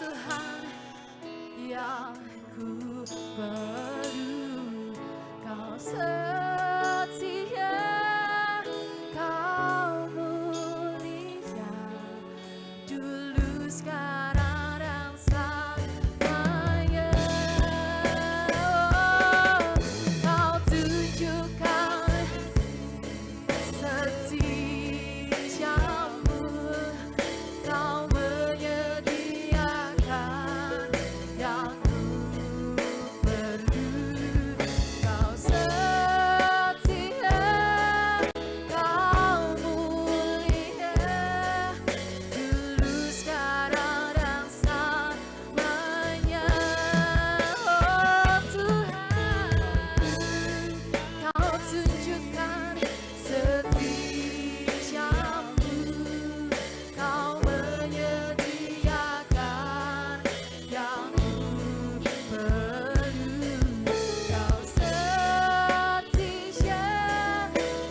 Tuhan yang ku perlu. Kau setia, kau mulia, dulu sekarang dan selamanya. Kau tunjukkan setiamu, kau menyediakan yang ku perlu. Kau setia, kau mulia, dulu sekarang dan selamanya. Oh Tuhan, kau tunjukkan setiamu, kau menyediakan yang ku perlu. Kau setia,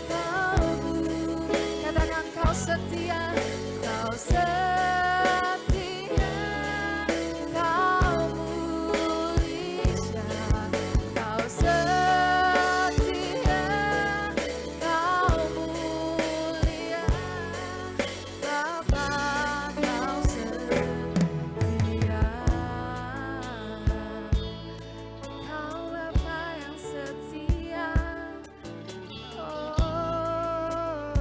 kau mulia, katakan kau setia, kau setia, kau mulia, kau setia, kau mulia, Bapa kau setia, kau Bapa yang setia. Oh,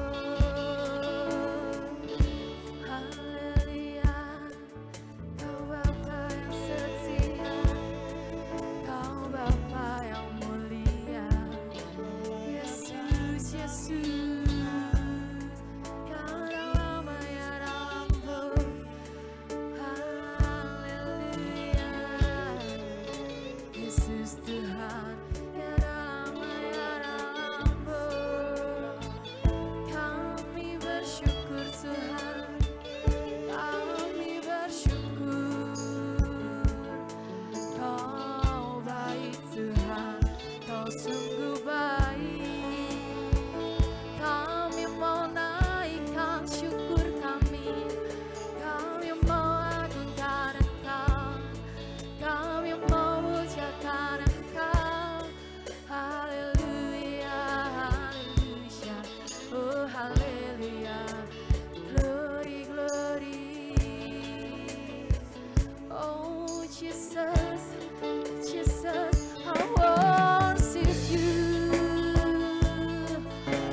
haleluya, kau Bapa yang setia, kau Bapa yang mulia. Yesus, Yesus, ya dalam ya dalamku. Haleluya, Yesus Tuhan, ya dalam ya dalamku. Kami bersyukur Tuhan, kami bersyukur. Kau baik Tuhan, kau sungguh baik. Kami mau naikkan syukur kami mau agungkan Engkau, kami mau muliakan Engkau. Haleluya, haleluya, oh haleluya, glory, glory. Oh Jesus, Jesus, I worship you,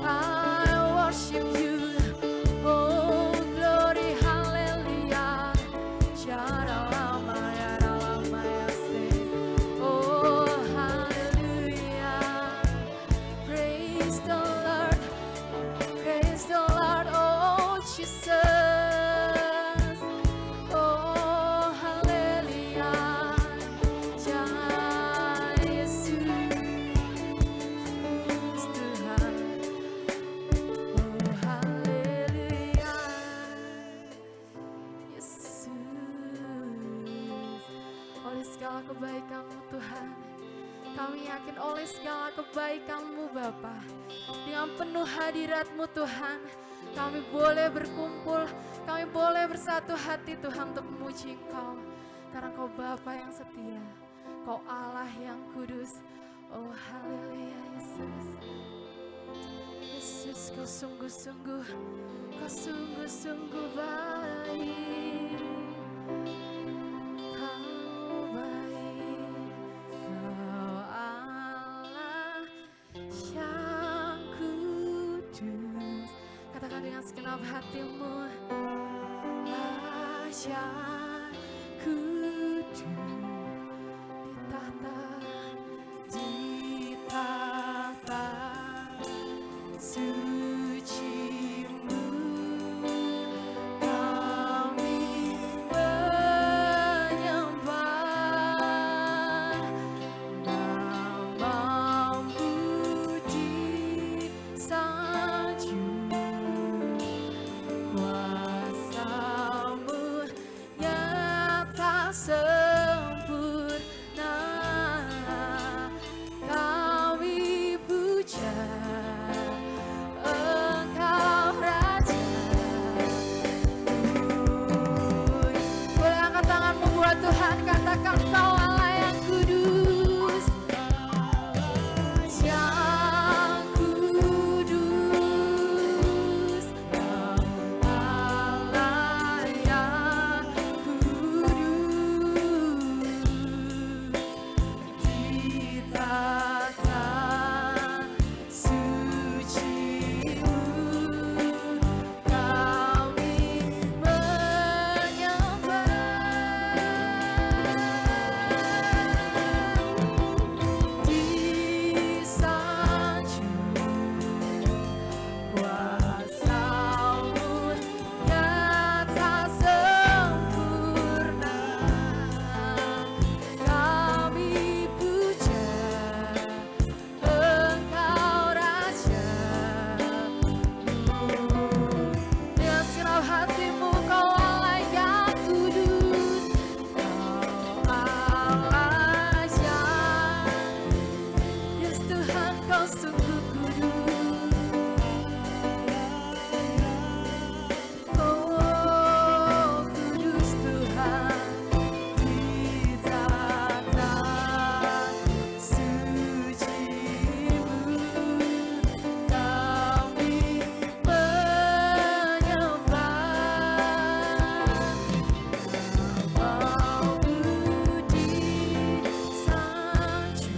I worship you. Oh glory, hallelujah, Shalom, ya Rama, ya say. Oh hallelujah, praise the Lord, praise the Lord. Oh Jesus, oh hallelujah, ya Yesus Tuhan. Oh haleluya, Yesus. Oleh segala kebaikan-Mu Tuhan, kami yakin oleh segala kebaikan-Mu Bapa, dengan penuh hadirat-Mu Tuhan, kami boleh berkumpul, kami boleh bersatu hati Tuhan untuk memuji Engkau. Karena Kau Bapa yang setia, Kau Allah yang kudus. Oh haleluya Yesus. Yesus, Kau sungguh-sungguh, Kau sungguh-sungguh baik. Kau baik, Kau Allah yang kudus. Katakan dengan segenap hatimu, Allah yang kudus, di tahta suci-Mu kami menyembah. Namamu disanjung, kuasa-Mu yang sungguh kudus. Oh kudus Tuhan, di tata suci-Mu kami menyembah. Namamu disanjung,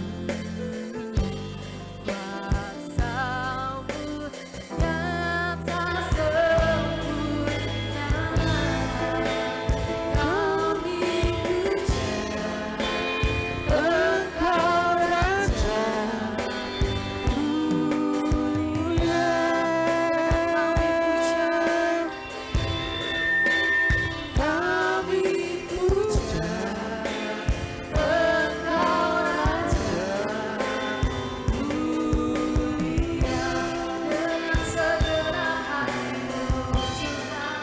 kuasa-Mu nyata sempurna. Kami puja Engkau Raja mulia. Kami puja Engkau Raja mulia. Dengan segenap hati Tuhan,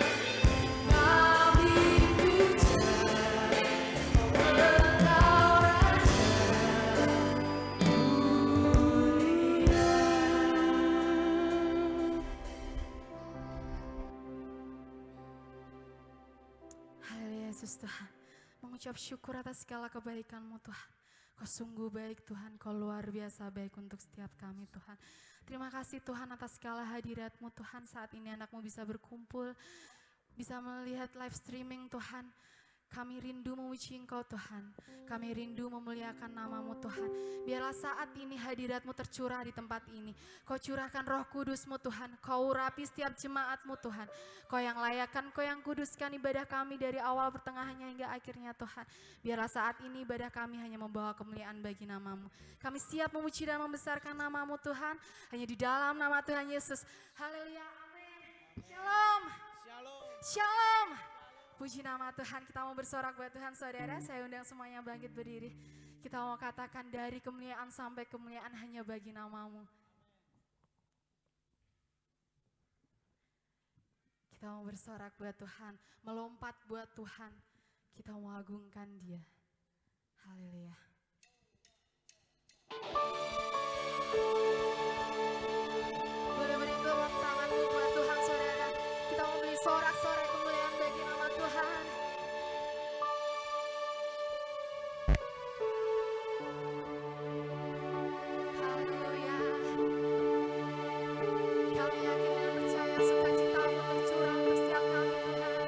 kami puja Engkau Raja mulia. Haleluya Yesus Tuhan, mengucap syukur atas segala kebaikan-Mu Tuhan. Kau sungguh baik Tuhan, Kau luar biasa baik untuk setiap kami Tuhan. Terima kasih Tuhan atas segala hadirat-Mu Tuhan. Saat ini anak-Mu bisa berkumpul, bisa melihat live streaming Tuhan. Kami rindu memuji Engkau Tuhan. Kami rindu memuliakan nama-Mu Tuhan. Biarlah saat ini hadirat-Mu tercurah di tempat ini. Kau curahkan Roh Kudus-Mu Tuhan. Kau urapi setiap jemaat-Mu Tuhan. Kau yang layakkan, Kau yang kuduskan ibadah kami dari awal pertengahannya hingga akhirnya Tuhan. Biarlah saat ini ibadah kami hanya membawa kemuliaan bagi nama-Mu. Kami siap memuji dan membesarkan nama-Mu Tuhan. Hanya di dalam nama Tuhan Yesus. Haleluya, amin. Shalom. Shalom. Puji nama Tuhan, kita mau bersorak buat Tuhan saudara. Saya undang semuanya bangkit berdiri. Kita mau katakan dari kemuliaan sampai kemuliaan hanya bagi nama-Mu. Kita mau bersorak buat Tuhan, melompat buat Tuhan. Kita mau agungkan Dia. Haleluya. Boleh beri tepuk tanganmu buat Tuhan saudara. Kita mau beri sorak-sorai kemuliaan bagi nama Tuhan. Haleluya. Kami yakin dan percaya sukacita-Mu tercurah untuk setiap kami Tuhan.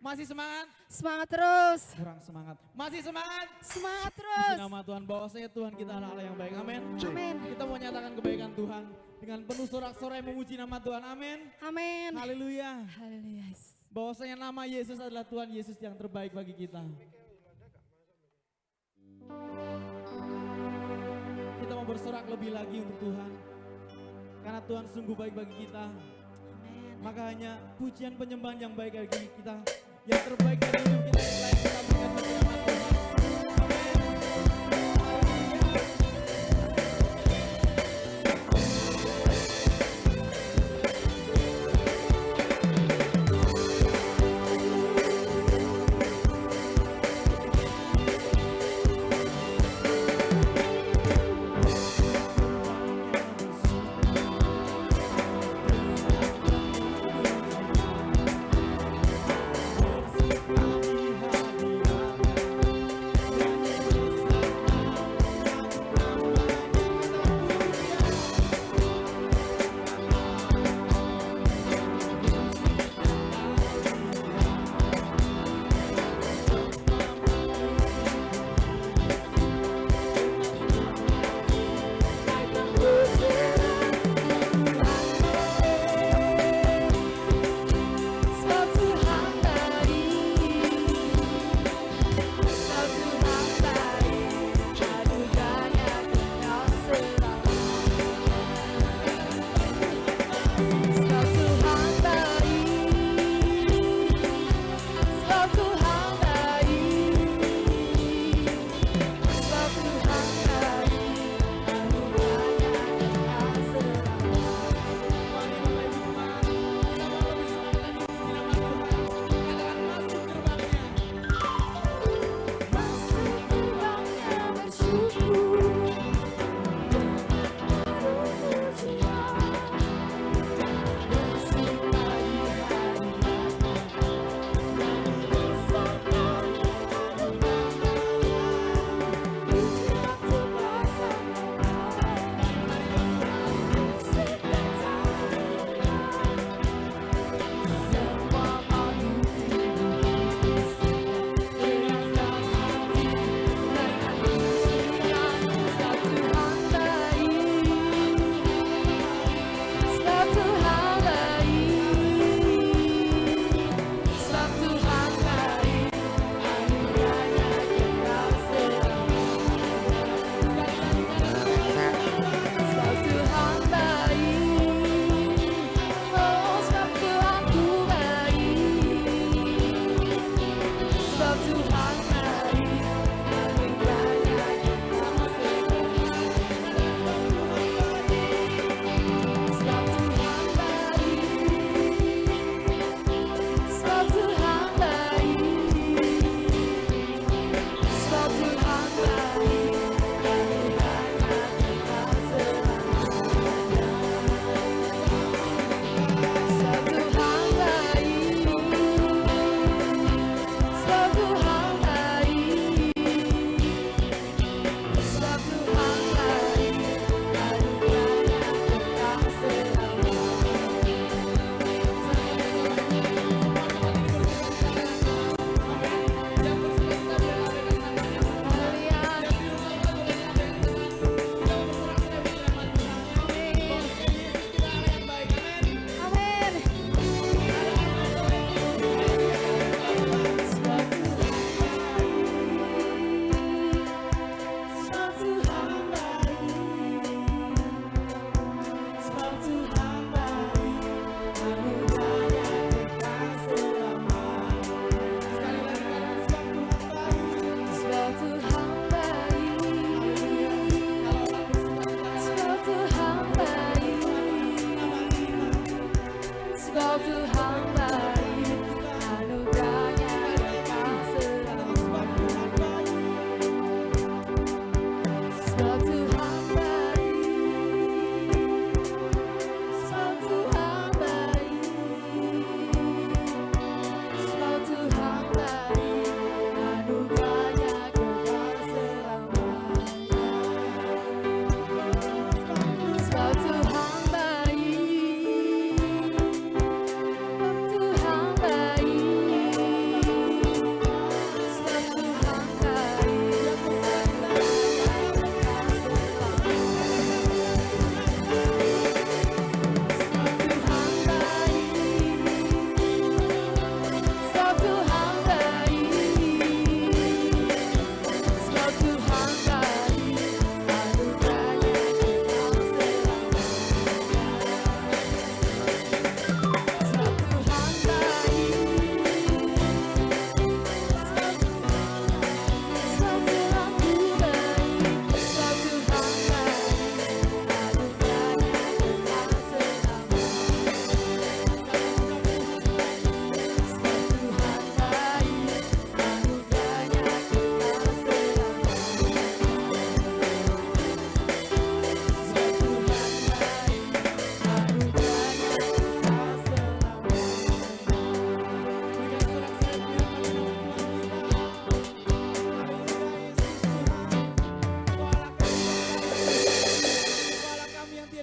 Masih semangat? Semangat terus. Kurang semangat. Masih semangat? Semangat Puji terus. nama Tuhan, bahwasanya Tuhan kita adalah Allah yang baik. Amin. Amin. Kita mau nyatakan kebaikan Tuhan dengan penuh sorak-sorai memuji nama Tuhan. Amin. Amin. Haleluya. Haleluya. Bahwasanya nama Yesus adalah Tuhan Yesus yang terbaik bagi kita. Kita mau bersorak lebih lagi untuk Tuhan. Karena Tuhan sungguh baik bagi kita. Amin. Maka hanya pujian penyembahan yang baik bagi kita. Yang terbaik dari hidup kita yang lain kita berikan bagi nama Tuhan. Haleluya.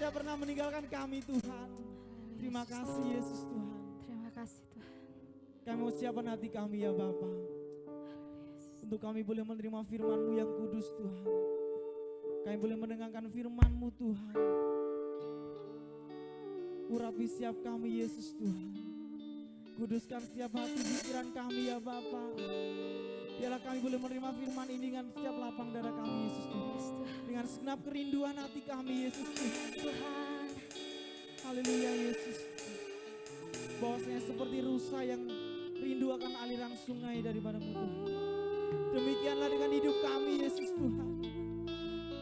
tidak pernah meninggalkan kami Tuhan. Terima kasih Yesus Tuhan. Terima kasih Tuhan. Kami mau siapkan hati kami ya Bapa, untuk kami boleh menerima firman-Mu yang kudus Tuhan. Kami boleh mendengarkan firman-Mu Tuhan. Urapi setiap kami Yesus Tuhan. Kuduskan setiap hati pikiran kami ya Bapa. Biarlah kami boleh menerima firman ini dengan setiap lapang dada kami Yesus Tuhan. Dengan segenap kerinduan hati kami Yesus Tuhan. Haleluya Yesus. Bahwasanya seperti rusa yang rindu akan aliran sungai daripada-Mu Tuhan. Demikianlah dengan hidup kami Yesus Tuhan.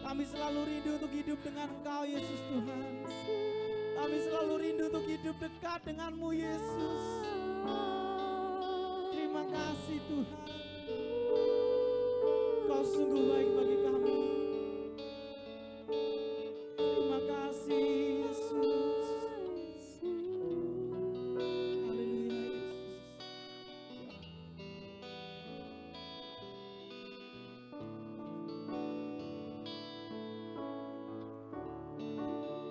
Kami selalu rindu untuk hidup dengan Engkau Yesus Tuhan. Kami selalu rindu untuk hidup dekat dengan-Mu Yesus. Terima kasih Tuhan. Kau sungguh baik bagi kami. Terima kasih Yesus. Haleluya Yesus.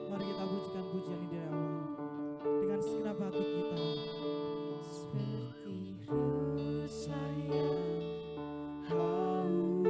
Mari kita pujikan pujian ini dari awal dengan segenap hati kita. Seperti rusa yang haus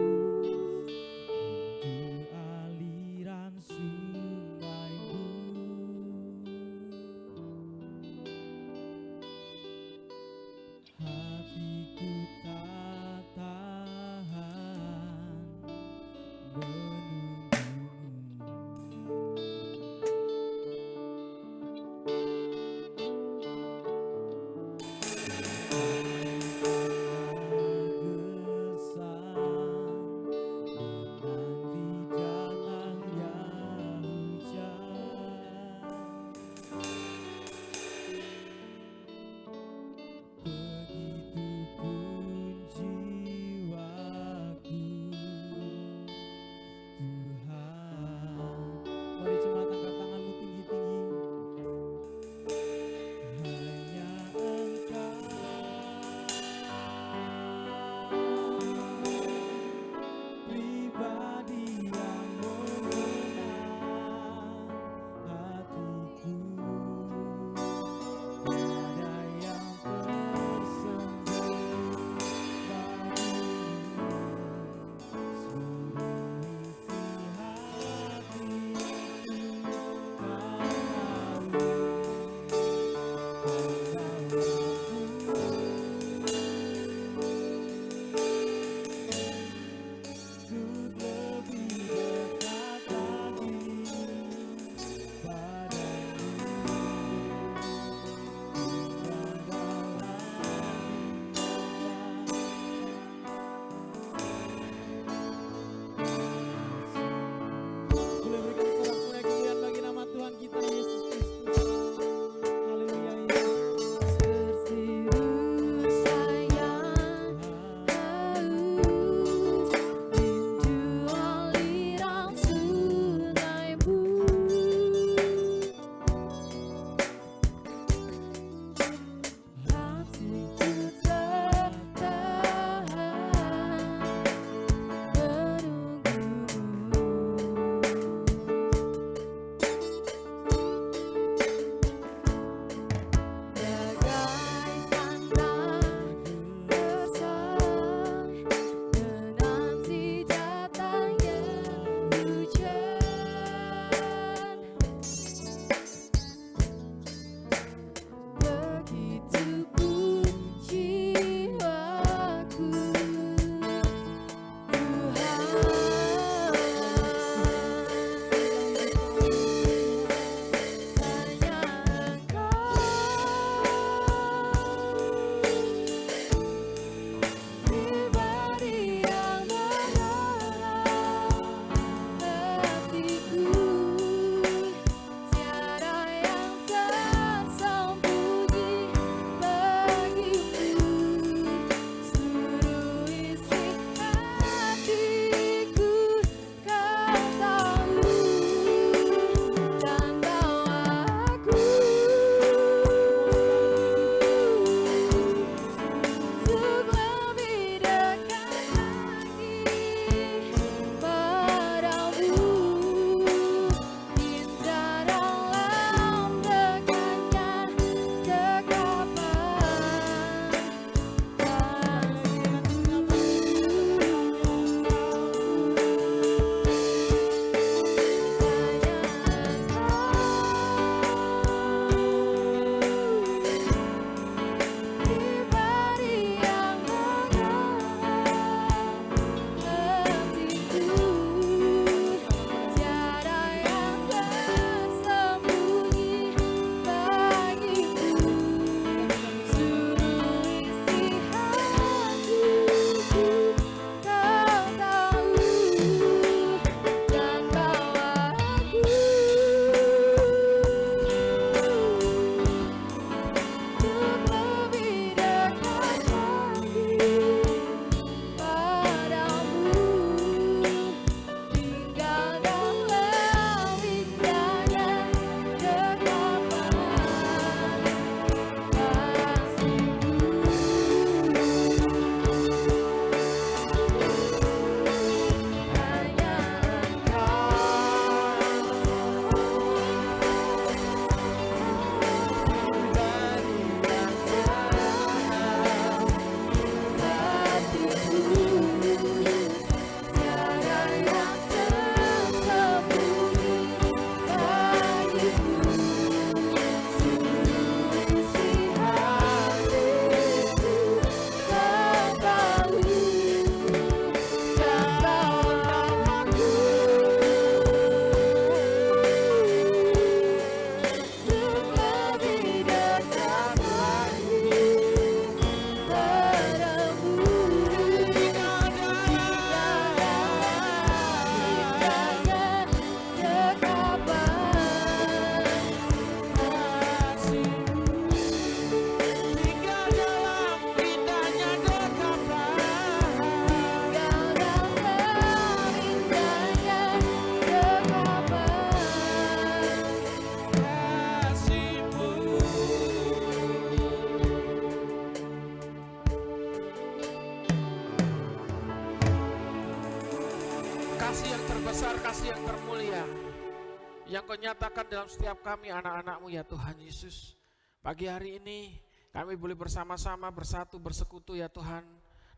yang Kau nyatakan dalam setiap kami anak-anak-Mu ya Tuhan Yesus. Pagi hari ini kami boleh bersama-sama bersatu bersekutu ya Tuhan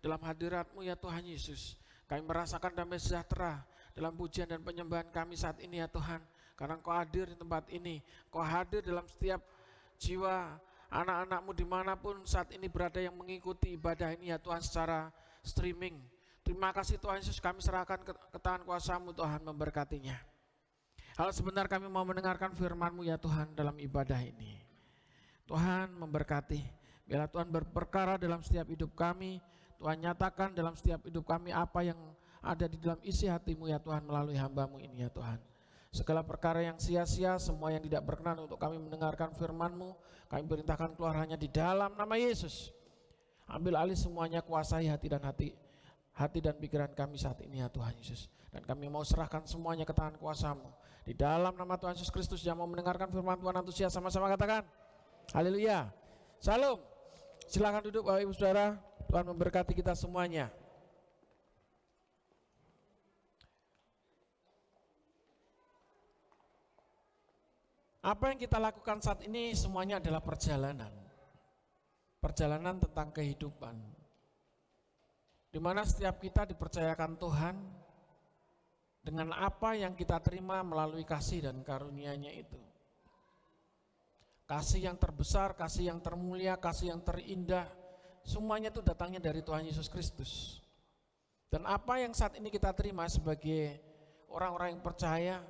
dalam hadirat-Mu ya Tuhan Yesus. Kami merasakan damai sejahtera dalam pujian dan penyembahan kami saat ini ya Tuhan. Karena Kau hadir di tempat ini, Kau hadir dalam setiap jiwa anak-anak-Mu dimanapun saat ini berada yang mengikuti ibadah ini ya Tuhan secara streaming. Terima kasih Tuhan Yesus, kami serahkan ke tangan kuasa-Mu Tuhan, memberkatinya. Halo, sebentar kami mau mendengarkan firman-Mu ya Tuhan dalam ibadah ini. Tuhan memberkati, biarlah Tuhan berperkara dalam setiap hidup kami. Tuhan nyatakan dalam setiap hidup kami apa yang ada di dalam isi hati-Mu ya Tuhan melalui hamba-Mu ini ya Tuhan. Segala perkara yang sia-sia, semua yang tidak berkenan untuk kami mendengarkan firman-Mu, kami perintahkan keluar hanya di dalam nama Yesus. Ambil alih semuanya, kuasai hati dan pikiran kami saat ini ya Tuhan Yesus. Dan kami mau serahkan semuanya ke tangan kuasa-Mu. Di dalam nama Tuhan Yesus Kristus, yang mau mendengarkan firman Tuhan antusias, sama-sama katakan haleluya. Salam. Silakan duduk Bapak Ibu Saudara. Tuhan memberkati kita semuanya. Apa yang kita lakukan saat ini semuanya adalah perjalanan. Perjalanan tentang kehidupan. Di mana setiap kita dipercayakan Tuhan dengan apa yang kita terima melalui kasih dan karunia-Nya itu. Kasih yang terbesar, kasih yang termulia, kasih yang terindah, semuanya itu datangnya dari Tuhan Yesus Kristus. Dan apa yang saat ini kita terima sebagai orang-orang yang percaya,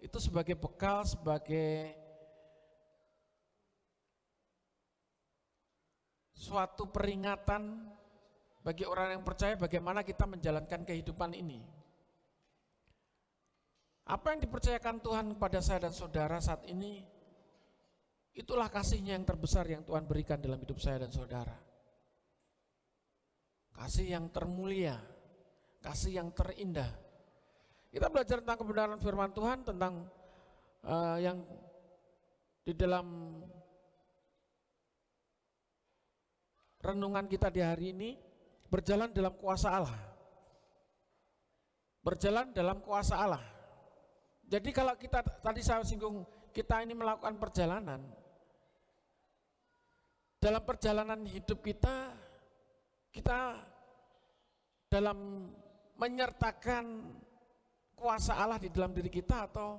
itu sebagai bekal, sebagai suatu peringatan bagi orang yang percaya bagaimana kita menjalankan kehidupan ini. Apa yang dipercayakan Tuhan kepada saya dan saudara saat ini, itulah kasih-Nya yang terbesar yang Tuhan berikan dalam hidup saya dan saudara. Kasih yang termulia, kasih yang terindah. Kita belajar tentang kebenaran firman Tuhan, tentang yang di dalam renungan kita di hari ini, berjalan dalam kuasa Allah. Berjalan dalam kuasa Allah. Jadi kalau kita, tadi saya singgung, kita ini melakukan perjalanan. Dalam perjalanan hidup kita dalam menyertakan kuasa Allah di dalam diri kita atau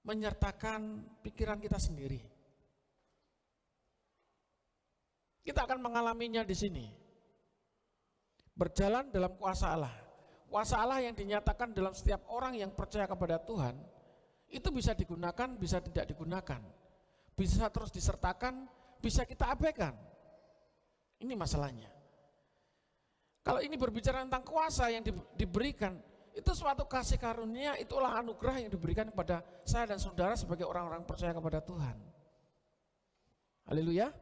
menyertakan pikiran kita sendiri. Kita akan mengalaminya di sini. Berjalan dalam kuasa Allah. Kuasa Allah yang dinyatakan dalam setiap orang yang percaya kepada Tuhan, itu bisa digunakan, bisa tidak digunakan. Bisa terus disertakan, bisa kita abaikan. Ini masalahnya. Kalau ini berbicara tentang kuasa yang diberikan, itu suatu kasih karunia, itulah anugerah yang diberikan kepada saya dan saudara sebagai orang-orang percaya kepada Tuhan. Haleluya.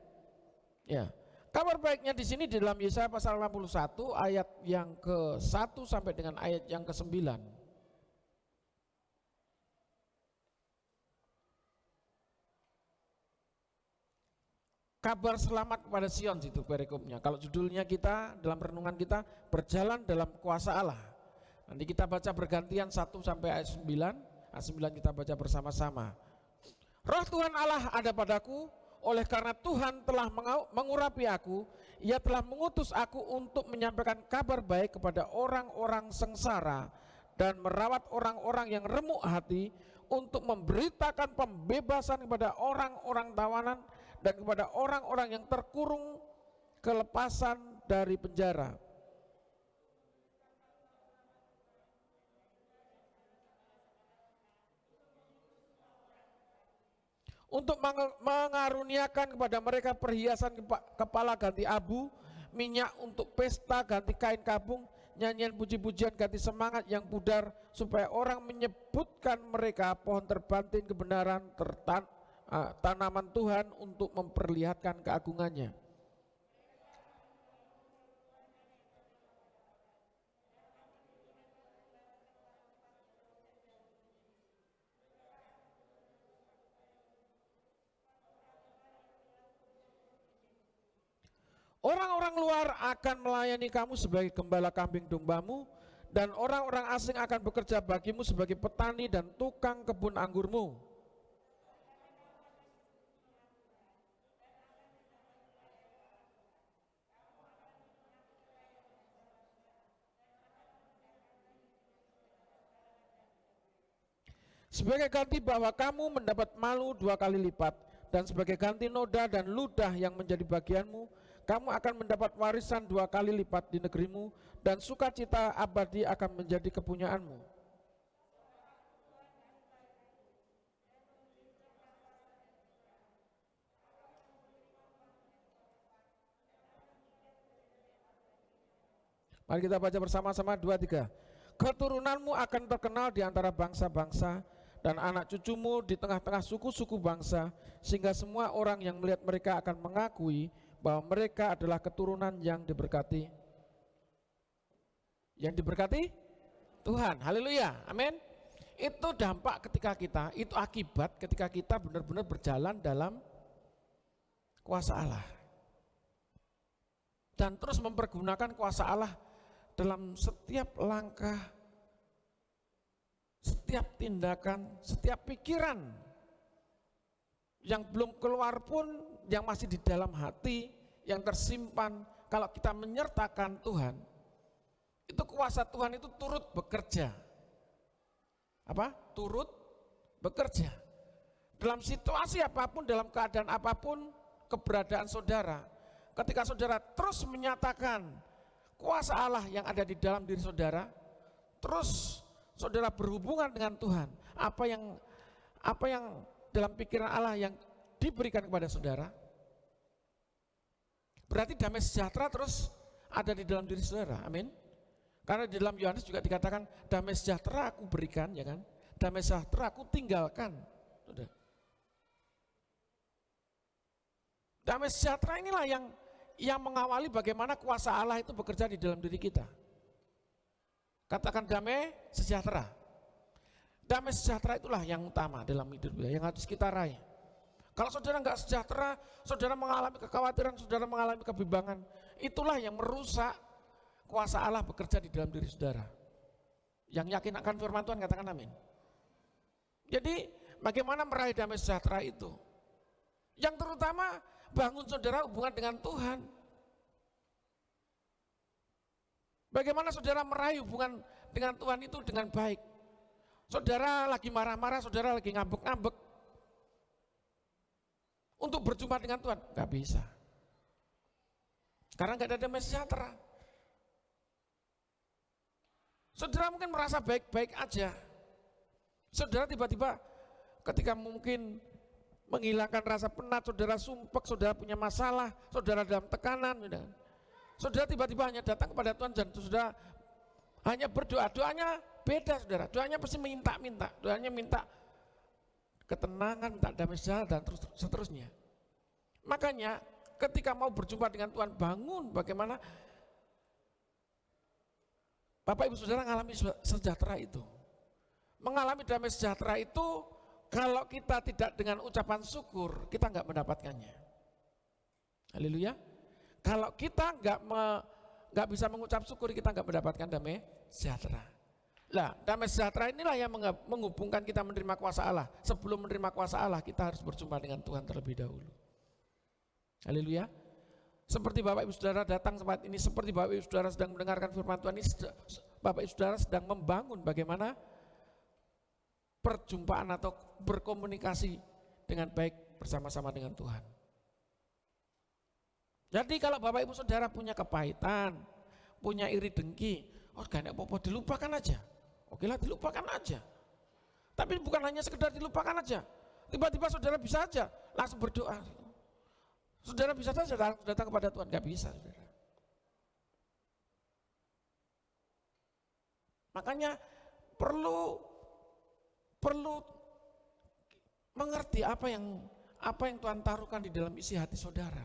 Ya. Kabar baiknya di sini di dalam Yesaya pasal 61 ayat yang ke-1 sampai dengan ayat yang ke-9. Kabar selamat kepada Sion, itu perikopnya. Kalau judulnya kita dalam renungan kita berjalan dalam kuasa Allah. Nanti kita baca bergantian 1 sampai ayat 9. Ayat 9 kita baca bersama-sama. Roh Tuhan Allah ada padaku, oleh karena Tuhan telah mengurapi aku, Ia telah mengutus aku untuk menyampaikan kabar baik kepada orang-orang sengsara dan merawat orang-orang yang remuk hati, untuk memberitakan pembebasan kepada orang-orang tawanan dan kepada orang-orang yang terkurung kelepasan dari penjara. Untuk mengaruniakan kepada mereka perhiasan kepala ganti abu, minyak untuk pesta ganti kain kabung, nyanyian puji-pujian ganti semangat yang pudar, supaya orang menyebutkan mereka pohon terbanting kebenaran, tanaman Tuhan untuk memperlihatkan keagungannya. Orang-orang luar akan melayani kamu sebagai gembala kambing dombamu, dan orang-orang asing akan bekerja bagimu sebagai petani dan tukang kebun anggurmu. Sebagai ganti bahwa kamu mendapat malu 2 kali lipat, dan sebagai ganti noda dan ludah yang menjadi bagianmu, kamu akan mendapat warisan 2 kali lipat di negerimu, dan sukacita abadi akan menjadi kepunyaanmu. Mari kita baca bersama-sama 2, 3. Keturunanmu akan terkenal di antara bangsa-bangsa, dan anak cucumu di tengah-tengah suku-suku bangsa, sehingga semua orang yang melihat mereka akan mengakui bahwa mereka adalah keturunan yang diberkati. Yang diberkati Tuhan. Haleluya. Amin. Itu dampak ketika kita, itu akibat ketika kita benar-benar berjalan dalam kuasa Allah. Dan terus mempergunakan kuasa Allah dalam setiap langkah, setiap tindakan, setiap pikiran yang belum keluar pun, yang masih di dalam hati, yang tersimpan. Kalau kita menyertakan Tuhan, itu kuasa Tuhan itu turut bekerja. Apa? Turut bekerja. Dalam situasi apapun, dalam keadaan apapun, keberadaan saudara, ketika saudara terus menyatakan kuasa Allah yang ada di dalam diri saudara, terus saudara berhubungan dengan Tuhan, apa yang dalam pikiran Allah yang diberikan kepada saudara, berarti damai sejahtera terus ada di dalam diri saudara. Amin. Karena di dalam Yohanes juga dikatakan damai sejahtera aku berikan, ya kan? Damai sejahtera aku tinggalkan. Sudah. Damai sejahtera inilah yang mengawali bagaimana kuasa Allah itu bekerja di dalam diri kita. Katakan damai sejahtera. Damai sejahtera itulah yang utama dalam hidup kita, yang harus kita raih. Kalau saudara nggak sejahtera, saudara mengalami kekhawatiran, saudara mengalami kebimbangan, itulah yang merusak kuasa Allah bekerja di dalam diri saudara. Yang yakin akan firman Tuhan katakan amin. Jadi bagaimana meraih damai sejahtera itu? Yang terutama bangun saudara hubungan dengan Tuhan. Bagaimana saudara meraih hubungan dengan Tuhan itu dengan baik? Saudara lagi marah-marah, saudara lagi ngambek-ngambek. Untuk berjumpa dengan Tuhan, gak bisa. Karena gak ada damai sejahtera. Saudara mungkin merasa baik-baik aja. Saudara tiba-tiba ketika mungkin menghilangkan rasa penat, saudara sumpek, saudara punya masalah, saudara dalam tekanan, saudara tiba-tiba hanya datang kepada Tuhan dan saudara hanya berdoa. Doanya beda saudara, doanya pasti minta-minta, doanya minta ketenangan, minta damai sejahtera dan terus seterusnya. Makanya ketika mau berjumpa dengan Tuhan, bangun bagaimana Bapak Ibu Saudara mengalami sejahtera itu. Mengalami damai sejahtera itu kalau kita tidak dengan ucapan syukur, kita nggak mendapatkannya. Haleluya. Kalau kita nggak bisa mengucap syukur, kita nggak mendapatkan damai sejahtera. Nah, damai sejahtera inilah yang menghubungkan kita menerima kuasa Allah. Sebelum menerima kuasa Allah, kita harus berjumpa dengan Tuhan terlebih dahulu. Haleluya. Seperti Bapak Ibu Saudara datang tempat ini, seperti Bapak Ibu Saudara sedang mendengarkan firman Tuhan ini, Bapak Ibu Saudara sedang membangun bagaimana perjumpaan atau berkomunikasi dengan baik bersama-sama dengan Tuhan. Jadi kalau Bapak Ibu Saudara punya kepahitan, punya iri dengki, oh gak ada apa-apa, dilupakan aja. Oke lah, dilupakan aja. Tapi bukan hanya sekedar dilupakan aja. Tiba-tiba saudara bisa aja langsung berdoa. Saudara bisa saja datang kepada Tuhan, gak bisa saudara. Makanya perlu mengerti apa yang Tuhan taruhkan di dalam isi hati saudara.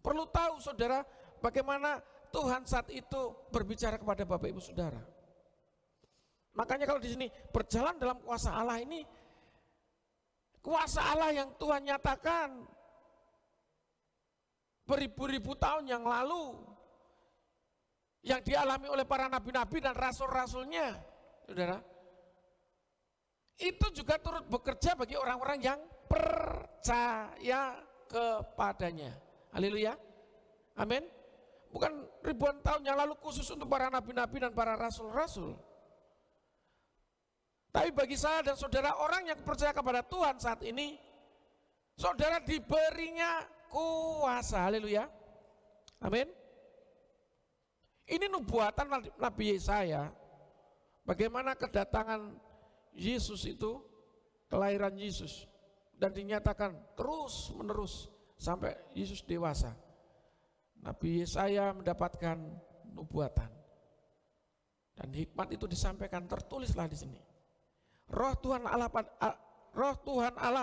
Perlu tahu saudara bagaimana Tuhan saat itu berbicara kepada Bapak Ibu Saudara. Makanya kalau di sini berjalan dalam kuasa Allah ini, kuasa Allah yang Tuhan nyatakan beribu-ribu tahun yang lalu, yang dialami oleh para nabi-nabi dan rasul-rasulnya, saudara, itu juga turut bekerja bagi orang-orang yang percaya kepadanya. Haleluya, amin. Bukan ribuan tahun yang lalu khusus untuk para nabi-nabi dan para rasul-rasul. Tapi bagi saya dan saudara, orang yang percaya kepada Tuhan saat ini, saudara diberinya kuasa. Haleluya, amin. Ini nubuatan Nabi Yesaya, bagaimana kedatangan Yesus itu, kelahiran Yesus, dan dinyatakan terus menerus sampai Yesus dewasa. Nabi Yesaya mendapatkan nubuatan, dan hikmat itu disampaikan, tertulislah di sini. Roh Tuhan Allah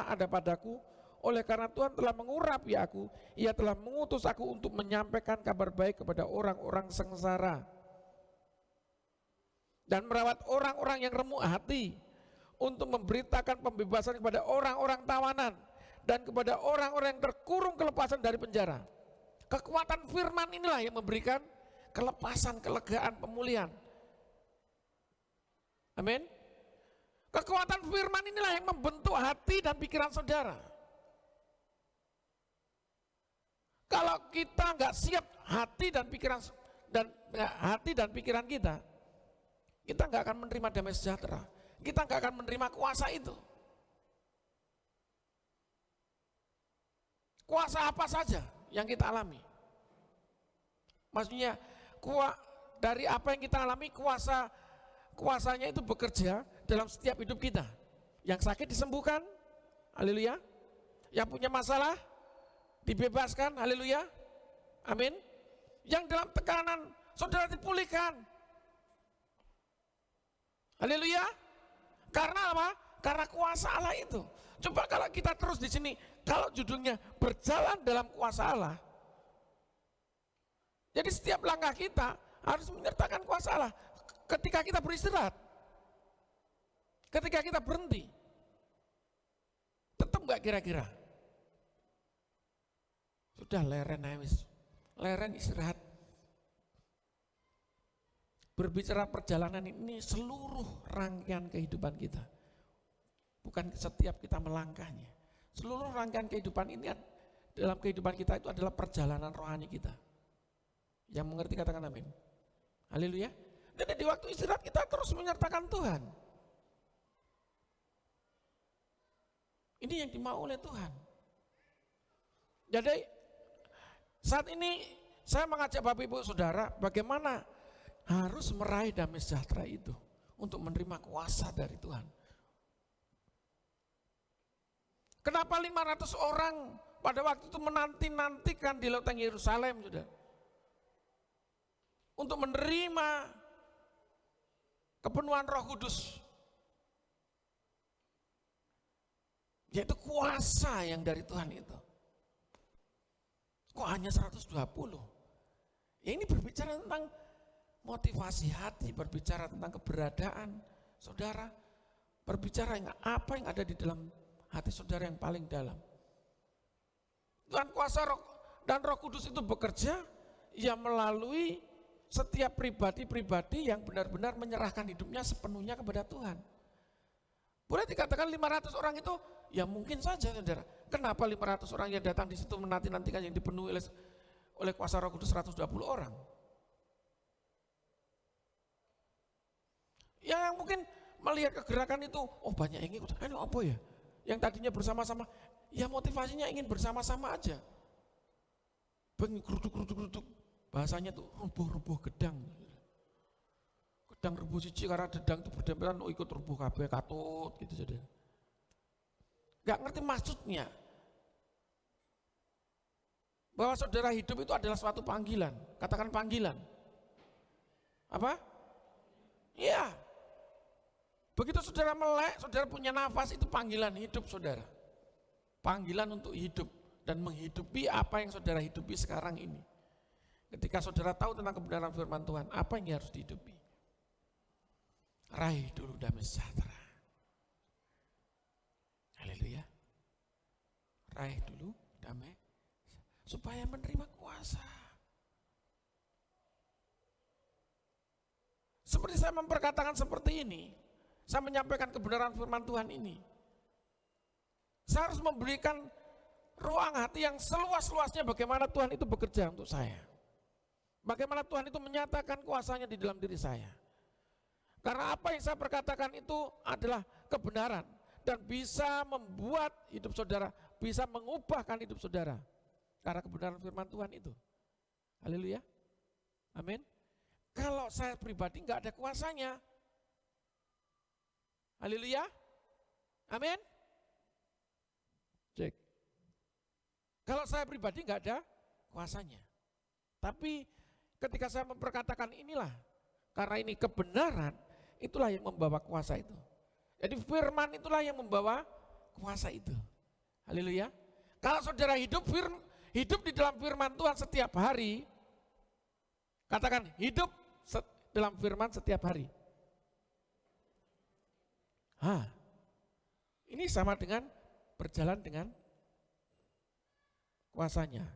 ada padaku, oleh karena Tuhan telah mengurapi aku, Ia telah mengutus aku untuk menyampaikan kabar baik kepada orang-orang sengsara dan merawat orang-orang yang remuk hati, untuk memberitakan pembebasan kepada orang-orang tawanan dan kepada orang-orang yang terkurung kelepasan dari penjara. Kekuatan firman inilah yang memberikan kelepasan, kelegaan, pemulihan. Amin. Kekuatan firman inilah yang membentuk hati dan pikiran saudara. Kalau kita nggak siap hati dan pikiran kita nggak akan menerima damai sejahtera. Kita nggak akan menerima kuasa itu. Kuasa apa saja yang kita alami? Maksudnya dari apa yang kita alami, kuasanya itu bekerja dalam setiap hidup kita. Yang sakit disembuhkan, haleluya. Yang punya masalah dibebaskan, haleluya, amin. Yang dalam tekanan, saudara dipulihkan, haleluya. Karena apa? Karena kuasa Allah itu. Coba kalau kita terus di sini, kalau judulnya berjalan dalam kuasa Allah, jadi setiap langkah kita harus menyertakan kuasa Allah. Ketika kita beristirahat, ketika kita berhenti, tetap nggak kira-kira? Sudah leren habis, leren istirahat. Berbicara perjalanan ini seluruh rangkaian kehidupan kita, bukan setiap kita melangkahnya. Seluruh rangkaian kehidupan ini dalam kehidupan kita itu adalah perjalanan rohani kita. Yang mengerti katakan amin. Haleluya. Dan di waktu istirahat kita terus menyertakan Tuhan. Ini yang dimau oleh Tuhan. Jadi saat ini saya mengajak Bapak Ibu Saudara bagaimana harus meraih damai sejahtera itu untuk menerima kuasa dari Tuhan. Kenapa 500 orang pada waktu itu menanti-nantikan di lautan Yerusalem, Saudara, untuk menerima kepenuhan Roh Kudus, yaitu kuasa yang dari Tuhan itu. Kok hanya 120? Ya ini berbicara tentang motivasi hati, berbicara tentang keberadaan saudara, berbicara apa yang ada di dalam hati saudara yang paling dalam. Tuhan kuasa dan Roh Kudus itu bekerja ya melalui setiap pribadi-pribadi yang benar-benar menyerahkan hidupnya sepenuhnya kepada Tuhan. Boleh dikatakan 500 orang itu ya mungkin saja, saudara. Kenapa 500 orang yang datang di situ menanti-nantikan yang dipenuhi oleh kuasa Roh Kudus 120 orang? Yang mungkin melihat kegerakan itu, oh banyak yang ikut, ini apa ya? Yang tadinya bersama-sama, ya motivasinya ingin bersama-sama aja. Geruduk-geruduk, bahasanya tuh rubuh-rubuh gedang. Gedang rubuh cici karena gedang itu berdempetan, oh ikut rubuh kabeh katut gitu saja. Gak ngerti maksudnya. Bahwa saudara hidup itu adalah suatu panggilan, katakan panggilan. Apa? Iya. Begitu saudara melek, saudara punya nafas, itu panggilan hidup saudara. Panggilan untuk hidup dan menghidupi apa yang saudara hidupi sekarang ini. Ketika saudara tahu tentang kebenaran firman Tuhan, apa yang harus dihidupi? Raih dulu damai sejahtera. Haleluya. Raih dulu damai supaya menerima kuasa. Seperti saya memperkatakan seperti ini, saya menyampaikan kebenaran firman Tuhan ini. Saya harus memberikan ruang hati yang seluas-luasnya bagaimana Tuhan itu bekerja untuk saya. Bagaimana Tuhan itu menyatakan kuasanya di dalam diri saya. Karena apa yang saya perkatakan itu adalah kebenaran dan bisa membuat hidup saudara, bisa mengubahkan hidup saudara. Karena kebenaran firman Tuhan itu. Haleluya. Amin. Kalau saya pribadi nggak ada kuasanya. Haleluya. Amin. Cek. Kalau saya pribadi nggak ada kuasanya. Tapi ketika saya memperkatakan inilah, karena ini kebenaran, itulah yang membawa kuasa itu. Jadi firman itulah yang membawa kuasa itu. Haleluya. Kalau saudara hidup di dalam firman Tuhan setiap hari, katakan hidup dalam firman setiap hari. Ini sama dengan berjalan dengan kuasanya.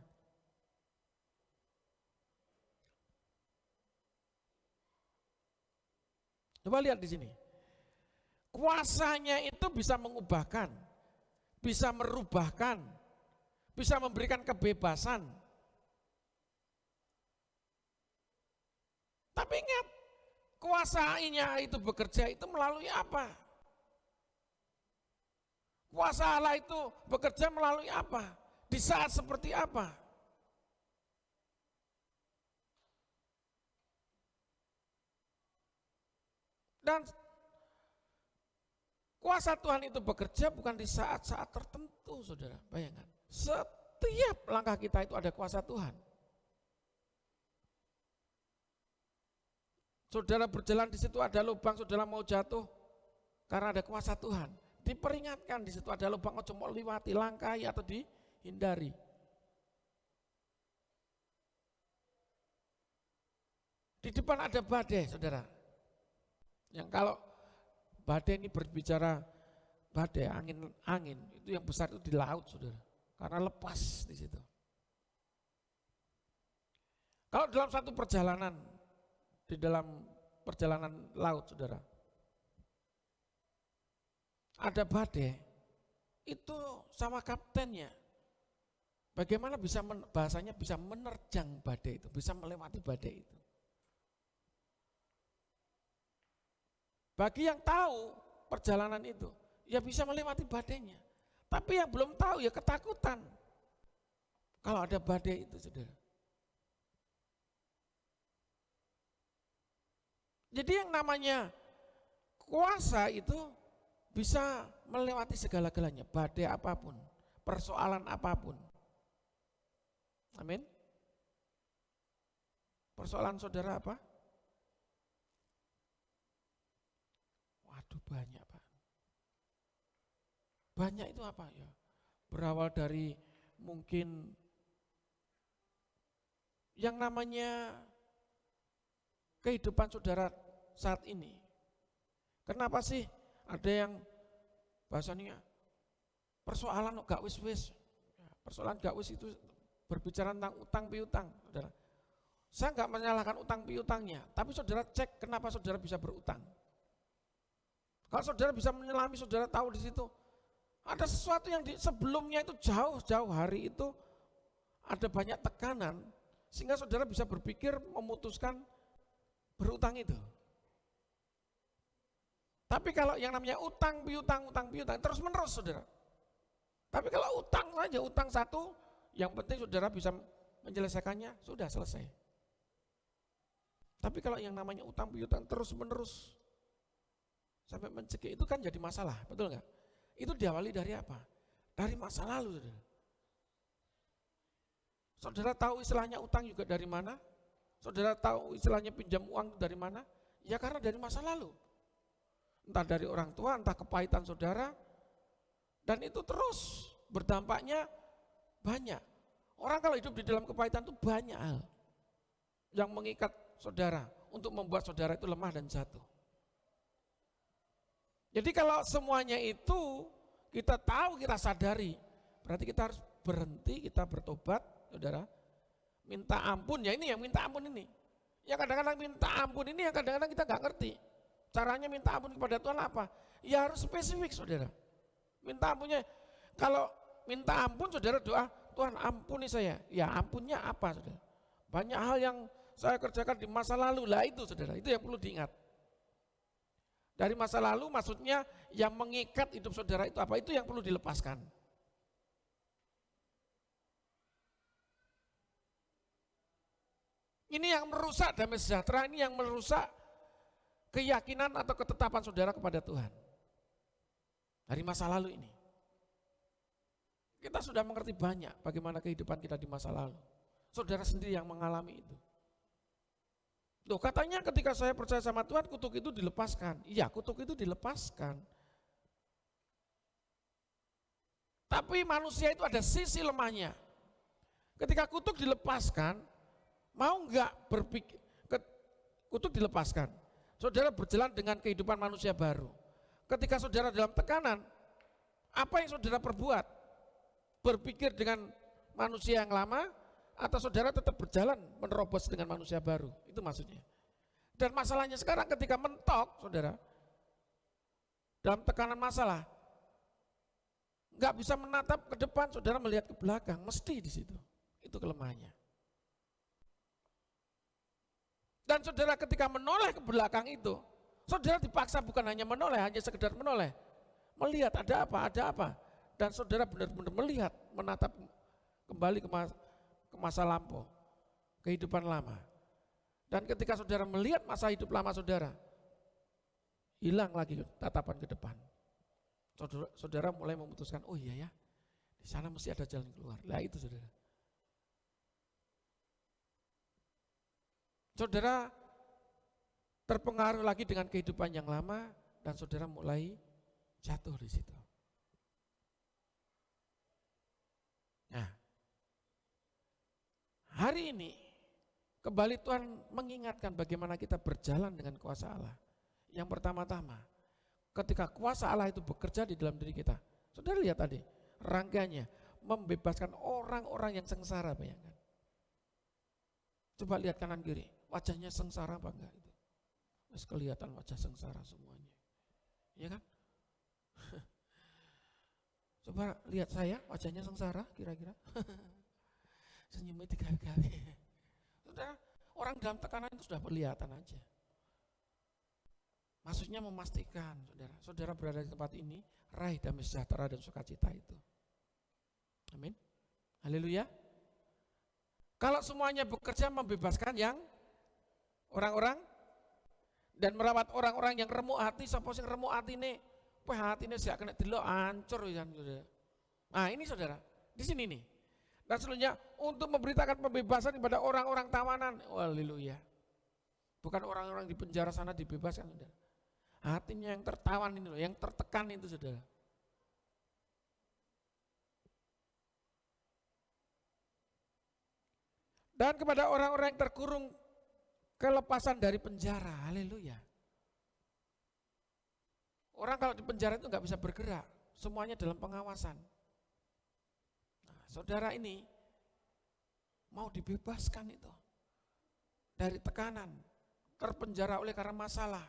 Coba lihat di sini. Kuasanya itu bisa mengubahkan, bisa merubahkan, bisa memberikan kebebasan. Tapi ingat, kuasanya itu bekerja itu melalui apa? Kuasa Allah itu bekerja melalui apa? Di saat seperti apa? Dan kuasa Tuhan itu bekerja bukan di saat-saat tertentu, saudara. Bayangkan, setiap langkah kita itu ada kuasa Tuhan. Saudara berjalan di situ ada lubang, saudara mau jatuh karena ada kuasa Tuhan. Diperingatkan di situ ada lubang, ojo mau liwati, langkahi atau dihindari. Di depan ada badai, saudara. Yang kalau badai ini berbicara badai, angin itu yang besar itu di laut, saudara. Karena lepas di situ. Kalau dalam satu perjalanan, di dalam perjalanan laut, saudara, ada badai, itu sama kaptennya. Bagaimana bisa bahasanya bisa menerjang badai itu, bisa melewati badai itu. Bagi yang tahu perjalanan itu, ya bisa melewati badainya. Tapi yang belum tahu ya ketakutan kalau ada badai itu, saudara. Jadi yang namanya kuasa itu bisa melewati segala-galanya, badai apapun, persoalan apapun. Amin. Persoalan saudara apa? Waduh, banyak, Pak. Banyak itu apa ya? Berawal dari mungkin yang namanya kehidupan saudara saat ini. Kenapa sih ada yang bahasanya persoalan gak wis-wis? Persoalan gak wis itu berbicara tentang utang piutang, saudara. Saya nggak menyalahkan utang piutangnya, tapi saudara cek kenapa saudara bisa berutang. Kalau saudara bisa menyelami, saudara tahu di situ ada sesuatu yang sebelumnya itu jauh-jauh hari itu ada banyak tekanan, sehingga saudara bisa berpikir memutuskan berutang itu. Tapi kalau yang namanya utang piutang terus menerus, saudara. Tapi kalau utang saja, utang satu, yang penting saudara bisa menyelesaikannya, sudah selesai. Tapi kalau yang namanya utang piutang terus menerus sampai mencekik, itu kan jadi masalah, betul nggak? Itu diawali dari apa? Dari masa lalu, saudara. Saudara tahu istilahnya utang juga dari mana? Saudara tahu istilahnya pinjam uang dari mana? Ya karena dari masa lalu. Entah dari orang tua, entah kepahitan saudara, dan itu terus berdampaknya banyak. Orang kalau hidup di dalam kepahitan itu banyak hal yang mengikat saudara untuk membuat saudara itu lemah dan jatuh. Jadi kalau semuanya itu kita tahu, kita sadari, berarti kita harus berhenti, kita bertobat, saudara. Minta ampun, ya ini yang minta ampun ini. Ya kadang-kadang minta ampun ini yang kadang-kadang kita nggak ngerti. Caranya minta ampun kepada Tuhan apa? Ya harus spesifik saudara. Minta ampunnya, kalau minta ampun saudara doa, Tuhan ampuni saya. Ya ampunnya apa saudara? Banyak hal yang saya kerjakan di masa lalu, lah itu saudara, itu yang perlu diingat. Dari masa lalu maksudnya yang mengikat hidup saudara itu apa? Itu yang perlu dilepaskan. Ini yang merusak damai sejahtera, ini yang merusak keyakinan atau ketetapan saudara kepada Tuhan. Dari masa lalu ini. Kita sudah mengerti banyak bagaimana kehidupan kita di masa lalu. Saudara sendiri yang mengalami itu. Loh, katanya ketika saya percaya sama Tuhan, kutuk itu dilepaskan. Iya, kutuk itu dilepaskan. Tapi manusia itu ada sisi lemahnya. Ketika kutuk dilepaskan, mau enggak berpikir, kutuk dilepaskan. Saudara berjalan dengan kehidupan manusia baru. Ketika saudara dalam tekanan, apa yang saudara perbuat? Berpikir dengan manusia yang lama, atau saudara tetap berjalan menerobos dengan manusia baru? Itu maksudnya. Dan masalahnya sekarang ketika mentok, saudara, dalam tekanan masalah, nggak bisa menatap ke depan, saudara melihat ke belakang, mesti di situ. Itu kelemahannya. Dan saudara ketika menoleh ke belakang itu, saudara dipaksa bukan hanya menoleh, hanya sekedar menoleh. Melihat ada apa. Dan saudara benar-benar melihat, menatap kembali ke masa lampau, kehidupan lama. Dan ketika saudara melihat masa hidup lama saudara, hilang lagi tatapan ke depan. Saudara mulai memutuskan, oh iya ya, di sana mesti ada jalan keluar. Lah itu saudara. Saudara terpengaruh lagi dengan kehidupan yang lama dan saudara mulai jatuh di situ. Nah, hari ini kembali Tuhan mengingatkan bagaimana kita berjalan dengan kuasa Allah. Yang pertama-tama, ketika kuasa Allah itu bekerja di dalam diri kita, saudara lihat tadi, rangkaiannya membebaskan orang-orang yang sengsara, bayangkan. Coba lihat kanan kiri, wajahnya sengsara apa enggak itu? Terus kelihatan wajah sengsara semuanya. Iya kan? Coba lihat saya, wajahnya sengsara kira-kira. Senyumnya dikali-kali. Saudara, orang dalam tekanan itu sudah kelihatan aja. Maksudnya memastikan, saudara berada di tempat ini, raih damai sejahtera dan sukacita itu. Amin. Haleluya. Kalau semuanya bekerja membebaskan yang orang-orang dan merawat orang-orang yang remuk hati, sapa sing remuk hatine, hatine sak kena delok hancur ya saudara. Nah, ini saudara, di sini nih. Dan selanjutnya untuk memberitakan pembebasan kepada orang-orang tawanan. Haleluya. Bukan orang-orang di penjara sana dibebaskan, saudara. Hatinya yang tertawan ini loh, yang tertekan itu, saudara. Dan kepada orang-orang yang terkurung kelepasan dari penjara. Haleluya. Orang kalau di penjara itu nggak bisa bergerak, semuanya dalam pengawasan. Nah, saudara ini mau dibebaskan itu dari tekanan, terpenjara oleh karena masalah,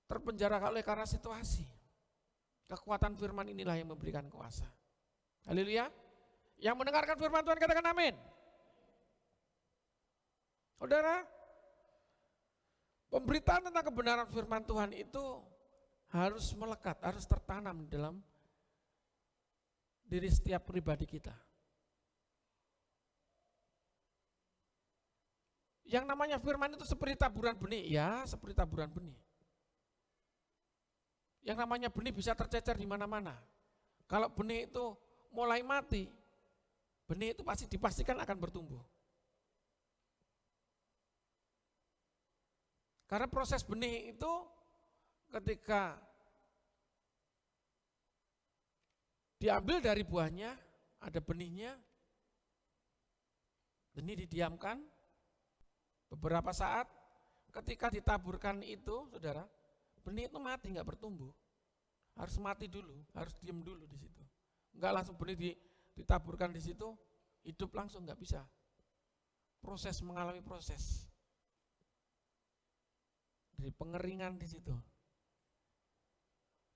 terpenjara oleh karena situasi. Kekuatan firman inilah yang memberikan kuasa. Haleluya. Yang mendengarkan firman Tuhan katakan amin. Saudara, pemberitaan tentang kebenaran firman Tuhan itu harus melekat, harus tertanam dalam diri setiap pribadi kita. Yang namanya firman itu seperti taburan benih, ya seperti taburan benih. Yang namanya benih bisa tercecer di mana-mana. Kalau benih itu mulai mati, benih itu pasti dipastikan akan bertumbuh. Karena proses benih itu ketika diambil dari buahnya, ada benihnya, benih didiamkan beberapa saat, ketika ditaburkan itu, saudara, benih itu mati, nggak bertumbuh. Harus mati dulu, harus diam dulu di situ. Enggak langsung benih ditaburkan di situ, hidup langsung nggak bisa. Proses mengalami proses. dari pengeringan di situ.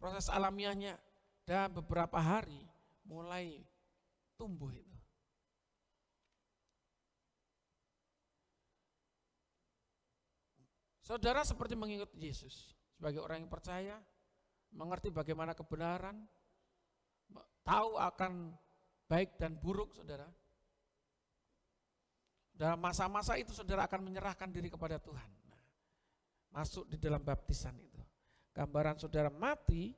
Proses alamiahnya dan beberapa hari mulai tumbuh itu. Saudara seperti mengikuti Yesus sebagai orang yang percaya, mengerti bagaimana kebenaran, tahu akan baik dan buruk saudara. Dalam masa-masa itu saudara akan menyerahkan diri kepada Tuhan. Nah, masuk di dalam baptisan itu. Gambaran saudara mati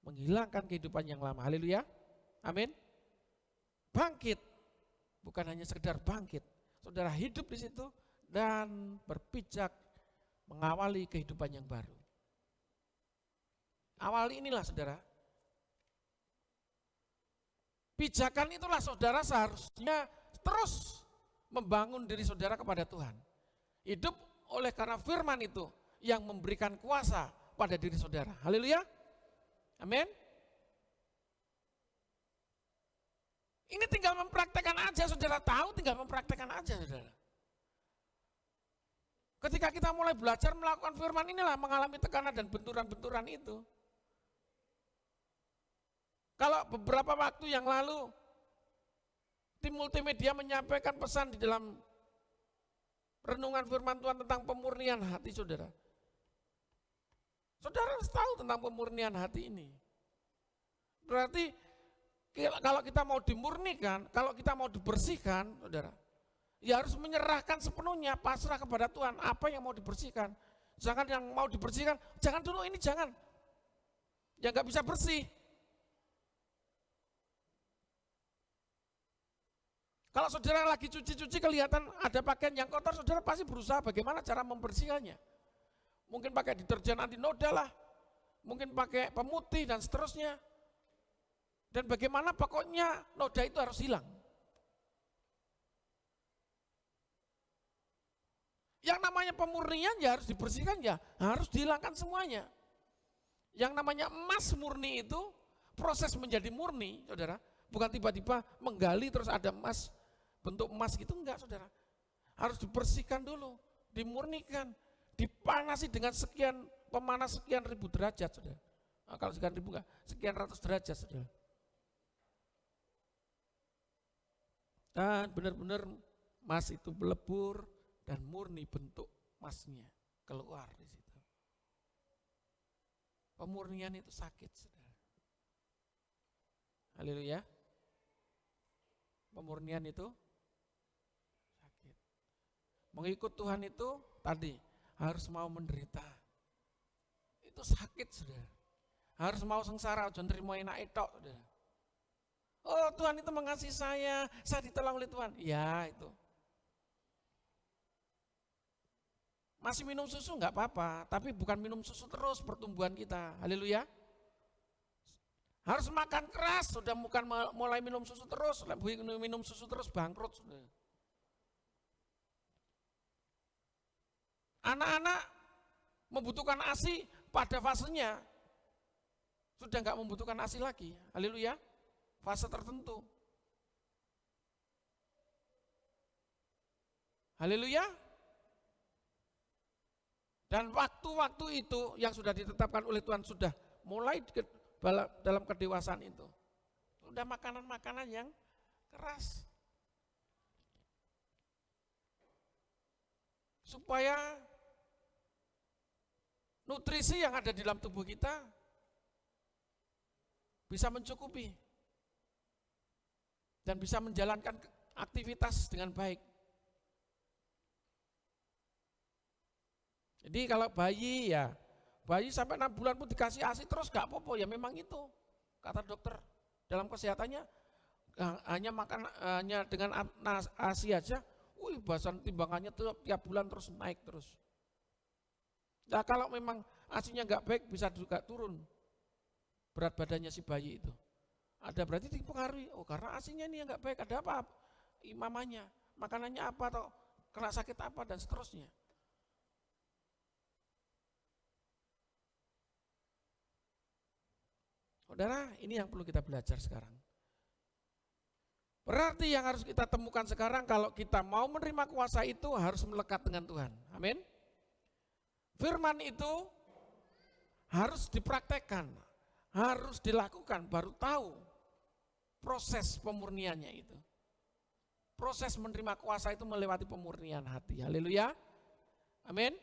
menghilangkan kehidupan yang lama. Haleluya. Amin. Bangkit. Bukan hanya sekedar bangkit. Saudara hidup di situ dan berpijak mengawali kehidupan yang baru. Awali inilah saudara. Pijakan itulah saudara seharusnya terus membangun diri saudara kepada Tuhan. Hidup oleh karena firman itu yang memberikan kuasa pada diri saudara. Haleluya. Amin. Ini tinggal mempraktekkan aja, saudara tahu tinggal mempraktekkan aja saudara. Ketika kita mulai belajar melakukan firman inilah mengalami tekanan dan benturan-benturan itu. Kalau beberapa waktu yang lalu tim multimedia menyampaikan pesan di dalam renungan firman Tuhan tentang pemurnian hati saudara. Saudara harus tahu tentang pemurnian hati ini. Berarti kalau kita mau dimurnikan, kalau kita mau dibersihkan, saudara, ya harus menyerahkan sepenuhnya, pasrah kepada Tuhan, apa yang mau dibersihkan. Jangan yang mau dibersihkan, jangan dulu ini jangan. Yang gak bisa bersih. Kalau saudara lagi cuci-cuci kelihatan ada pakaian yang kotor, saudara pasti berusaha bagaimana cara membersihkannya. Mungkin pakai deterjen anti noda lah, mungkin pakai pemutih dan seterusnya. Dan bagaimana pokoknya noda itu harus hilang. Yang namanya pemurnian ya harus dibersihkan ya, harus dihilangkan semuanya. Yang namanya emas murni itu, proses menjadi murni, saudara, bukan tiba-tiba menggali terus ada emas, bentuk emas gitu, enggak saudara. Harus dibersihkan dulu, dimurnikan, dipanasi dengan pemanas sekian ribu derajat saudara. Nah, kalau sekian ribu enggak, sekian ratus derajat saudara. Dan benar-benar emas itu melebur dan murni bentuk emasnya keluar di situ. Pemurnian itu sakit saudara. Haleluya. Pemurnian itu sakit. Mengikut Tuhan itu tadi harus mau menderita. Itu sakit saudara. Harus mau sengsara, jangan terima enak tok saudara. Oh Tuhan itu mengasihi saya ditolong oleh Tuhan. Ya itu. Masih minum susu enggak apa-apa, tapi bukan minum susu terus pertumbuhan kita. Haleluya. Harus makan keras, sudah bukan mulai minum susu terus, minum susu terus bangkrut. Anak-anak membutuhkan ASI pada fasenya, sudah enggak membutuhkan ASI lagi. Haleluya. Fase tertentu. Haleluya. Dan waktu-waktu itu yang sudah ditetapkan oleh Tuhan sudah mulai dalam kedewasaan itu. Sudah makanan-makanan yang keras. Supaya nutrisi yang ada di dalam tubuh kita bisa mencukupi. Dan bisa menjalankan aktivitas dengan baik. Jadi kalau bayi sampai 6 bulan pun dikasih ASI terus gak apa-apa, ya memang itu. Kata dokter dalam kesehatannya hanya dengan ASI aja, bahasan timbangannya tiap bulan terus naik terus. Nah kalau memang ASInya gak baik bisa juga turun berat badannya si bayi itu. Ada berarti dipengaruhi, karena ASInya ini yang gak baik, ada apa? Mamanya, makanannya apa atau kena sakit apa dan seterusnya. Saudara, ini yang perlu kita belajar sekarang. Berarti yang harus kita temukan sekarang kalau kita mau menerima kuasa itu harus melekat dengan Tuhan. Amin. Firman itu harus dipraktekkan, harus dilakukan, baru tahu proses pemurniannya itu. Proses menerima kuasa itu melewati pemurnian hati. Haleluya. Amin.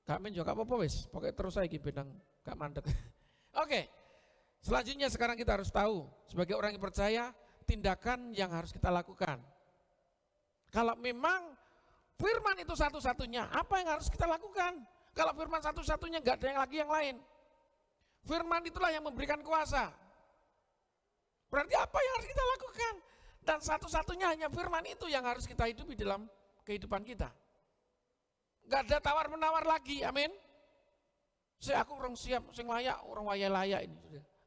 Gak amin juga apa-apa wis, pokoknya terus saya benang gak mandek. Oke. Selanjutnya sekarang kita harus tahu sebagai orang yang percaya tindakan yang harus kita lakukan. Kalau memang firman itu satu-satunya, apa yang harus kita lakukan? Kalau firman satu-satunya gak ada yang lagi yang lain. Firman itulah yang memberikan kuasa. Berarti apa yang harus kita lakukan? Dan satu-satunya hanya firman itu yang harus kita hidupi dalam kehidupan kita. Gak ada tawar-menawar lagi, amin. Aku orang siap, sing layak, orang layak ini.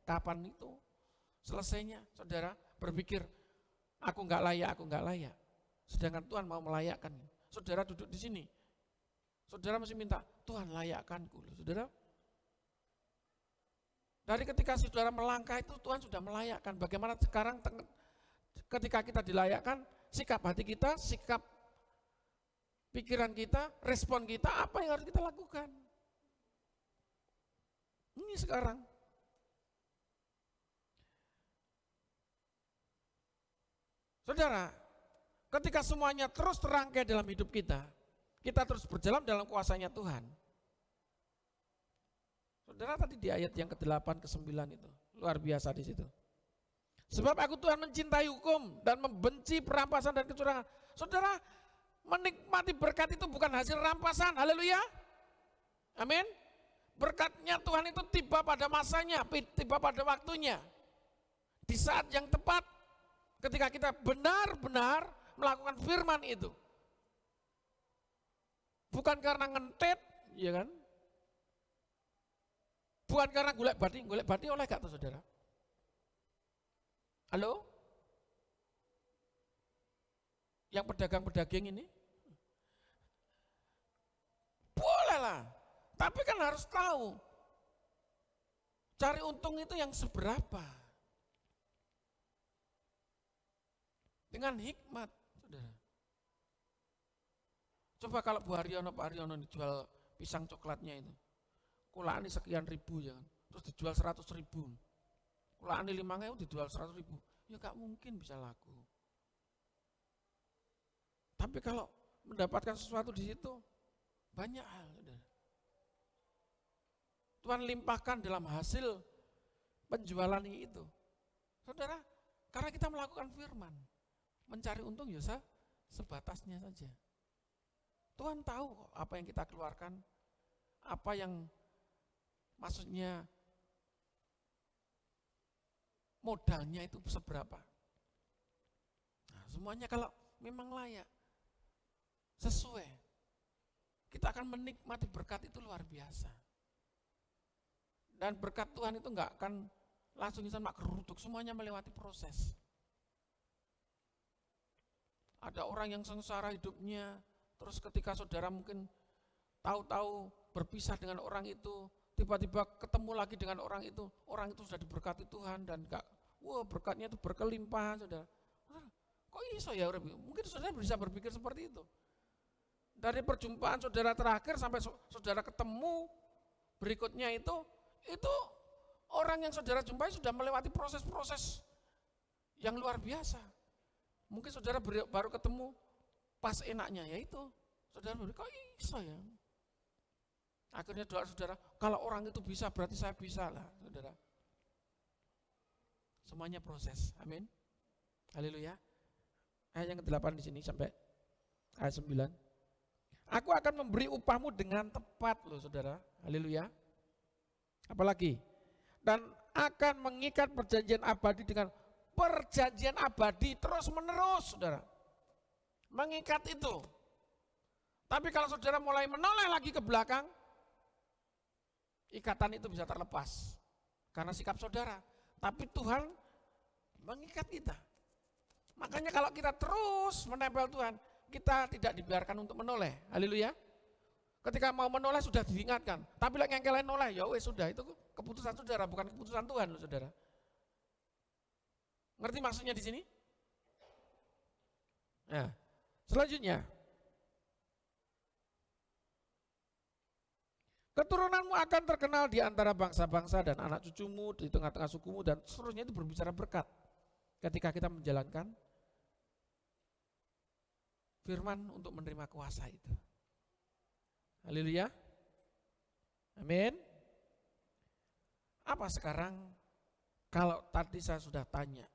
Kapan itu selesainya? Saudara berpikir, aku gak layak. Sedangkan Tuhan mau melayakkan. Saudara duduk di sini, saudara masih minta, Tuhan layakkanku. Saudara, dari ketika saudara melangkah itu Tuhan sudah melayakkan. Bagaimana sekarang ketika kita dilayakkan, sikap hati kita, sikap pikiran kita, respon kita, apa yang harus kita lakukan? Ini sekarang. Saudara, ketika semuanya terus terangkai dalam hidup kita terus berjalan dalam kuasanya Tuhan. Saudara tadi di ayat yang ke-8, ke-9 itu, luar biasa di situ. Sebab aku Tuhan mencintai hukum dan membenci perampasan dan kecurangan. Saudara, menikmati berkat itu bukan hasil rampasan, haleluya. Amin. Berkatnya Tuhan itu tiba pada masanya, tiba pada waktunya. Di saat yang tepat, ketika kita benar-benar melakukan firman itu. Bukan karena ngentet, ya kan? Bukan karena golek bati oleh gak tuh saudara? Halo? Yang pedagang-pedagang ini? Boleh lah, tapi kan harus tahu. Cari untung itu yang seberapa. Dengan hikmat, saudara. Coba kalau Bu Haryono, Pak Haryono dijual pisang coklatnya itu. Kulaan ini sekian ribu ya kan. Terus dijual 100.000. Kulaan ini 5.000 dijual 100.000. Ya gak mungkin bisa laku. Tapi kalau mendapatkan sesuatu di situ, banyak hal. Saudara. Tuhan limpahkan dalam hasil penjualan itu. Saudara, karena kita melakukan firman. Mencari untung ya sebatasnya saja. Tuhan tahu kok apa yang kita keluarkan, apa yang maksudnya modalnya itu seberapa. Nah, semuanya kalau memang layak, sesuai, kita akan menikmati berkat itu luar biasa. Dan berkat Tuhan itu enggak akan langsung mak kerutuk, semuanya melewati proses. Ada orang yang sengsara hidupnya, terus ketika saudara mungkin tahu-tahu berpisah dengan orang itu, tiba-tiba ketemu lagi dengan orang itu sudah diberkati Tuhan dan berkatnya itu berkelimpahan, saudara. Kok iso ya? Mungkin saudara bisa berpikir seperti itu. Dari perjumpaan saudara terakhir sampai saudara ketemu berikutnya itu orang yang saudara jumpai sudah melewati proses-proses yang luar biasa. Mungkin saudara baru ketemu pas enaknya, yaitu saudara berkata, kok iso ya? Akhirnya doa saudara, kalau orang itu bisa berarti saya bisa lah, saudara. Semuanya proses, amin. Haleluya. Ayat yang ke-8 di sini sampai ayat 9. Aku akan memberi upahmu dengan tepat loh saudara, haleluya. Apalagi? Dan akan mengikat perjanjian abadi dengan perjanjian abadi terus menerus, saudara. Mengikat itu. Tapi kalau saudara mulai menoleh lagi ke belakang, ikatan itu bisa terlepas. Karena sikap saudara. Tapi Tuhan mengikat kita. Makanya kalau kita terus menempel Tuhan, kita tidak dibiarkan untuk menoleh. Haleluya. Ketika mau menoleh sudah diingatkan. Tapi lagi yang kalian noleh, ya wes sudah, itu keputusan saudara, bukan keputusan Tuhan loh saudara. Ngerti maksudnya di sini? Nah, selanjutnya. Keturunanmu akan terkenal di antara bangsa-bangsa dan anak cucumu di tengah-tengah sukumu dan seterusnya. Itu berbicara berkat ketika kita menjalankan firman untuk menerima kuasa itu. Haleluya. Amin. Apa sekarang kalau tadi saya sudah tanya,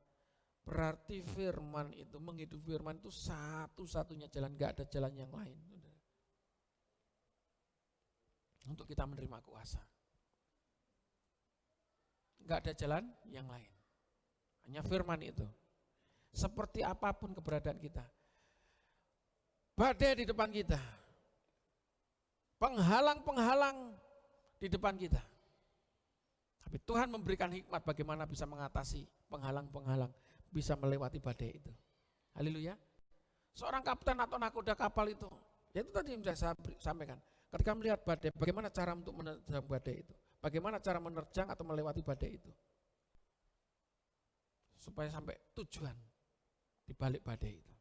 berarti firman itu, menghidup firman itu satu-satunya jalan, gak ada jalan yang lain untuk kita menerima kuasa. Gak ada jalan yang lain, hanya firman itu. Seperti apapun keberadaan kita, badai di depan kita, penghalang-penghalang di depan kita, tapi Tuhan memberikan hikmat bagaimana bisa mengatasi penghalang-penghalang, bisa melewati badai itu. Haleluya. Seorang kapten atau nakoda kapal itu, ya itu tadi yang saya sampaikan. Ketika melihat badai, bagaimana cara untuk menerjang badai itu? Bagaimana cara menerjang atau melewati badai itu? Supaya sampai tujuan di balik badai itu.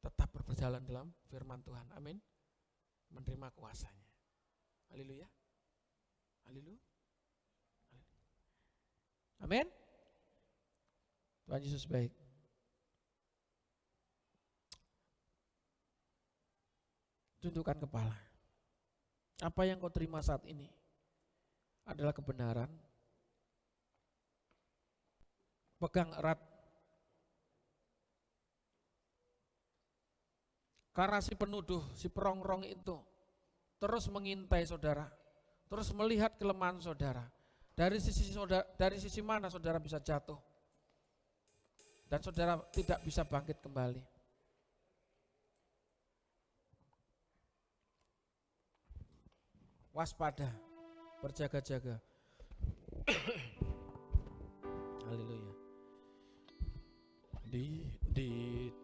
Tetap berjalan dalam firman Tuhan. Amin. Menerima kuasanya. Haleluya. Haleluya. Amin. Tuhan Yesus baik. Tundukkan kepala. Apa yang kau terima saat ini adalah kebenaran. Pegang erat. Karena si penuduh, si perongrong itu terus mengintai saudara, terus melihat kelemahan saudara. Dari sisi mana saudara bisa jatuh dan saudara tidak bisa bangkit kembali. Waspada, berjaga-jaga. Haleluya. Di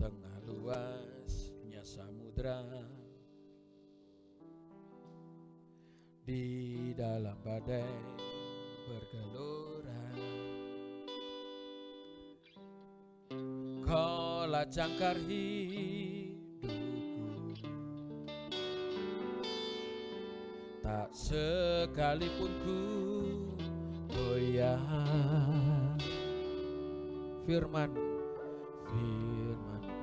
tengah luasnya samudra, di dalam badai bergelora, Kaulah jangkar hidupku, tak sekalipun ku goyah. Firman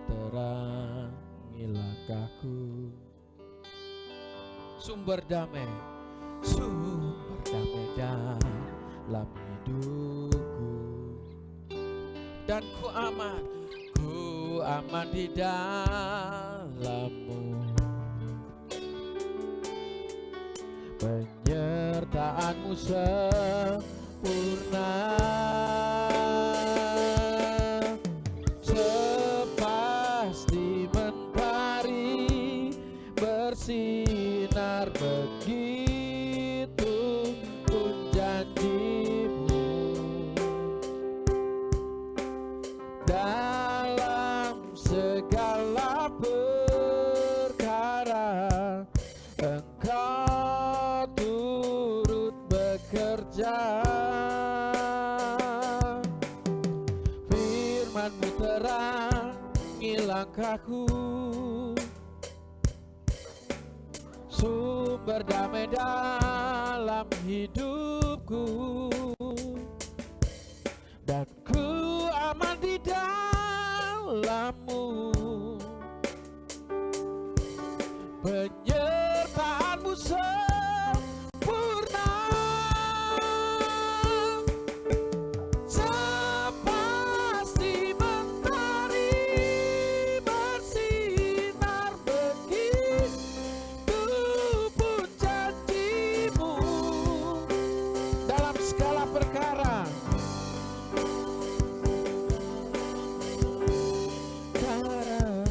terangi langkahku, sumber damai dalam hidupku, dan ku aman di dalammu. Penyertaanmu sempurna, sepasti mentari bersinar, begitu pun janjimu. Dalam segala perkara Engkau turut bekerja. Firman-Mu terangi langkahku, sumber damai dalam hidupku, dan ku aman di dalam-Mu. Penyertaan-Mu sempurna, sepasti mentari bersinar, begitu pun janji-Mu. Dalam segala perkara karena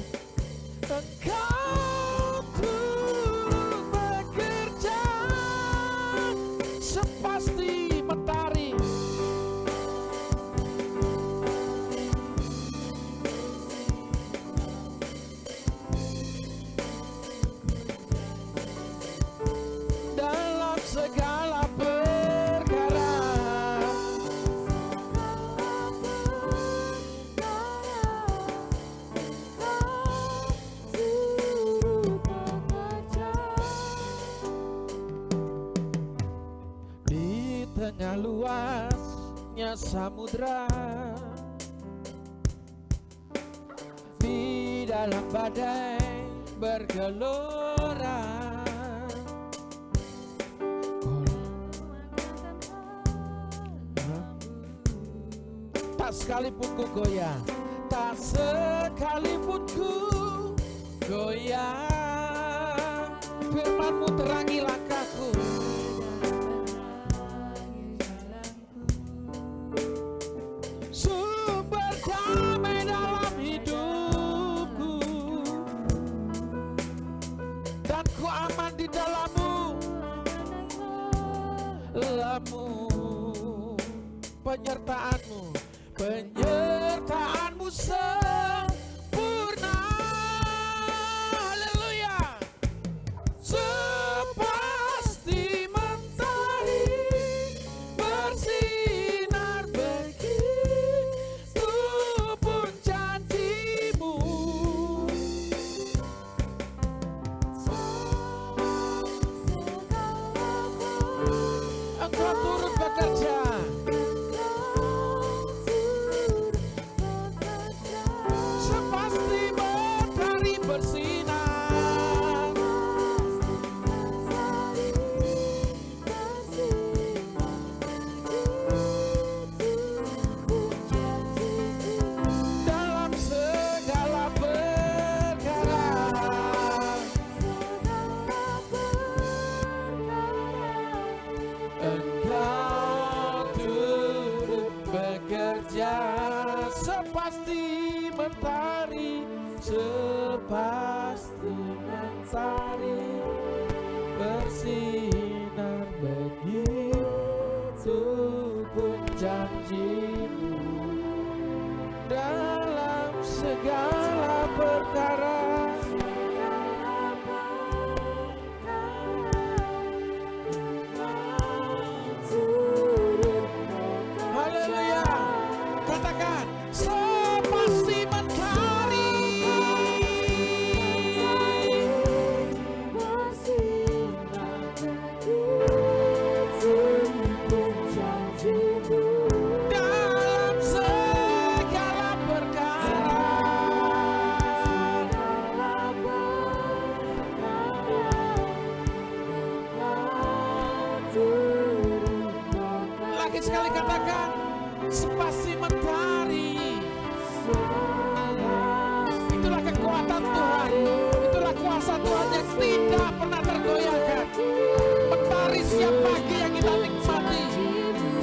Engkau turut bekerja, sepasti mentari dalam segala perkara. tengah luasnya samudra, di dalam badai bergelora, tak sekalipun ku goyah, tak sekalipun ku goyah, firman-Mu terangi langkahku, sumber damai dalam hidupku, dan ku aman di dalam-Mu, dalam-Mu, penyertaan-Mu, penyertaan-Mu sempurna. Haleluya. Sepasti mentari bersinar, begitu pun janji-Mu. Engkau turut bekerja, sepasti matahari bersinar, dalam segala perkara. Engkau turut bekerja, sepasti mentari, sepasti mentari bersinar, begitu pun janji-Mu dalam segala perkara. Haleluya. Katakan sepasti mentari, dalam segala perkara. Lagi sekali katakan sepasti mentari. Itulah kekuatan Tuhan, itulah kuasa Tuhan yang tidak pernah tergoyahkan. Mentari setiap pagi yang kita nikmati,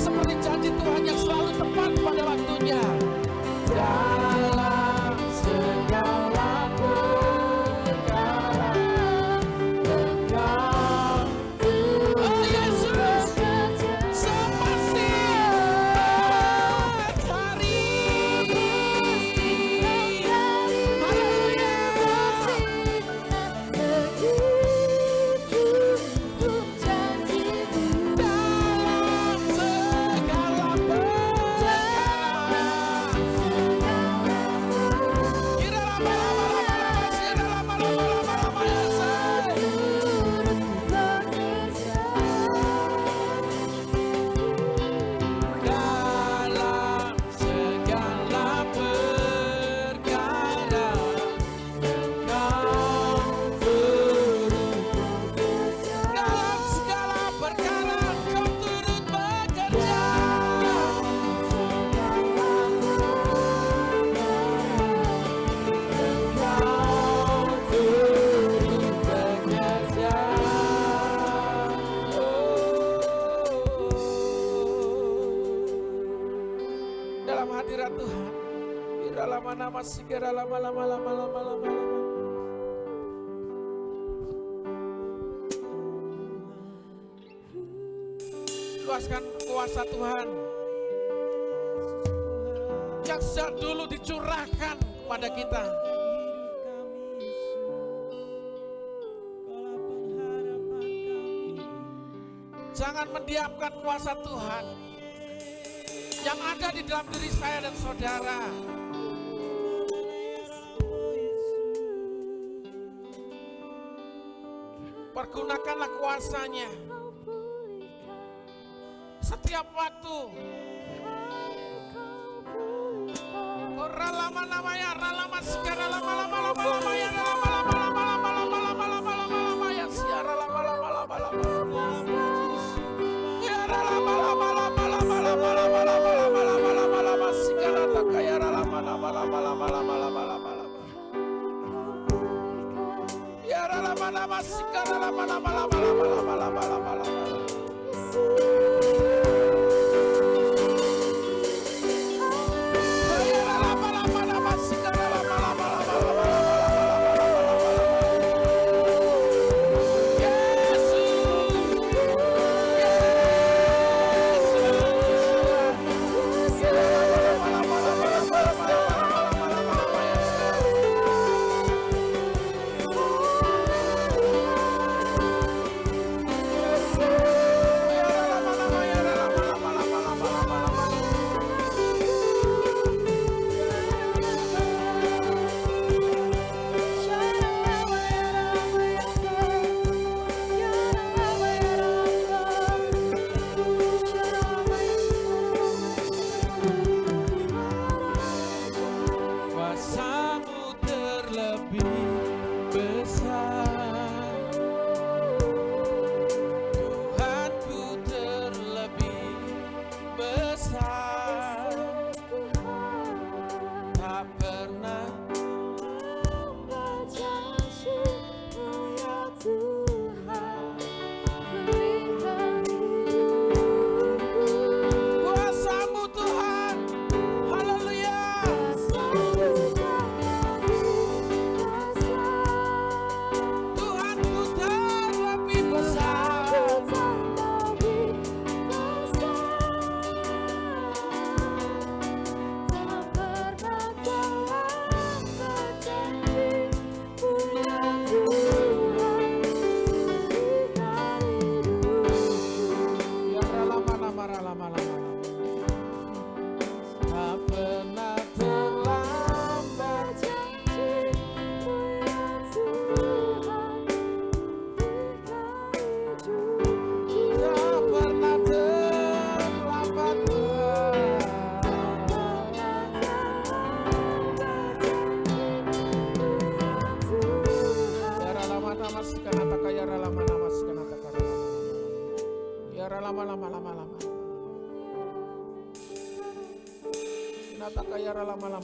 seperti janji Tuhan yang selalu tepat pada waktunya. Dalam segala perkara, Engkau, oh Yesus, sepasti mentari. Haleluya. Dalam segala perkara. Kira lama-lama, kira lama-lama, Yesus. Dalam segala perkara, Engkau turut, dalam segala perkara Engkau turut bekerja. Engkau turut bekerja. Dalam hadirat Tuhan, kira lama-lama, segera lama-lama. Luaskan kuasa Tuhan yang sejak dulu dicurahkan kepada kita. Jangan mendiamkan kuasa Tuhan yang ada di dalam diri saya dan saudara. Pergunakanlah kuasanya setiap waktu. Ralama namanya, ralama segala lama ya, lama ya, siara lama ya, lama segala takaya lama ya, lama segala lama.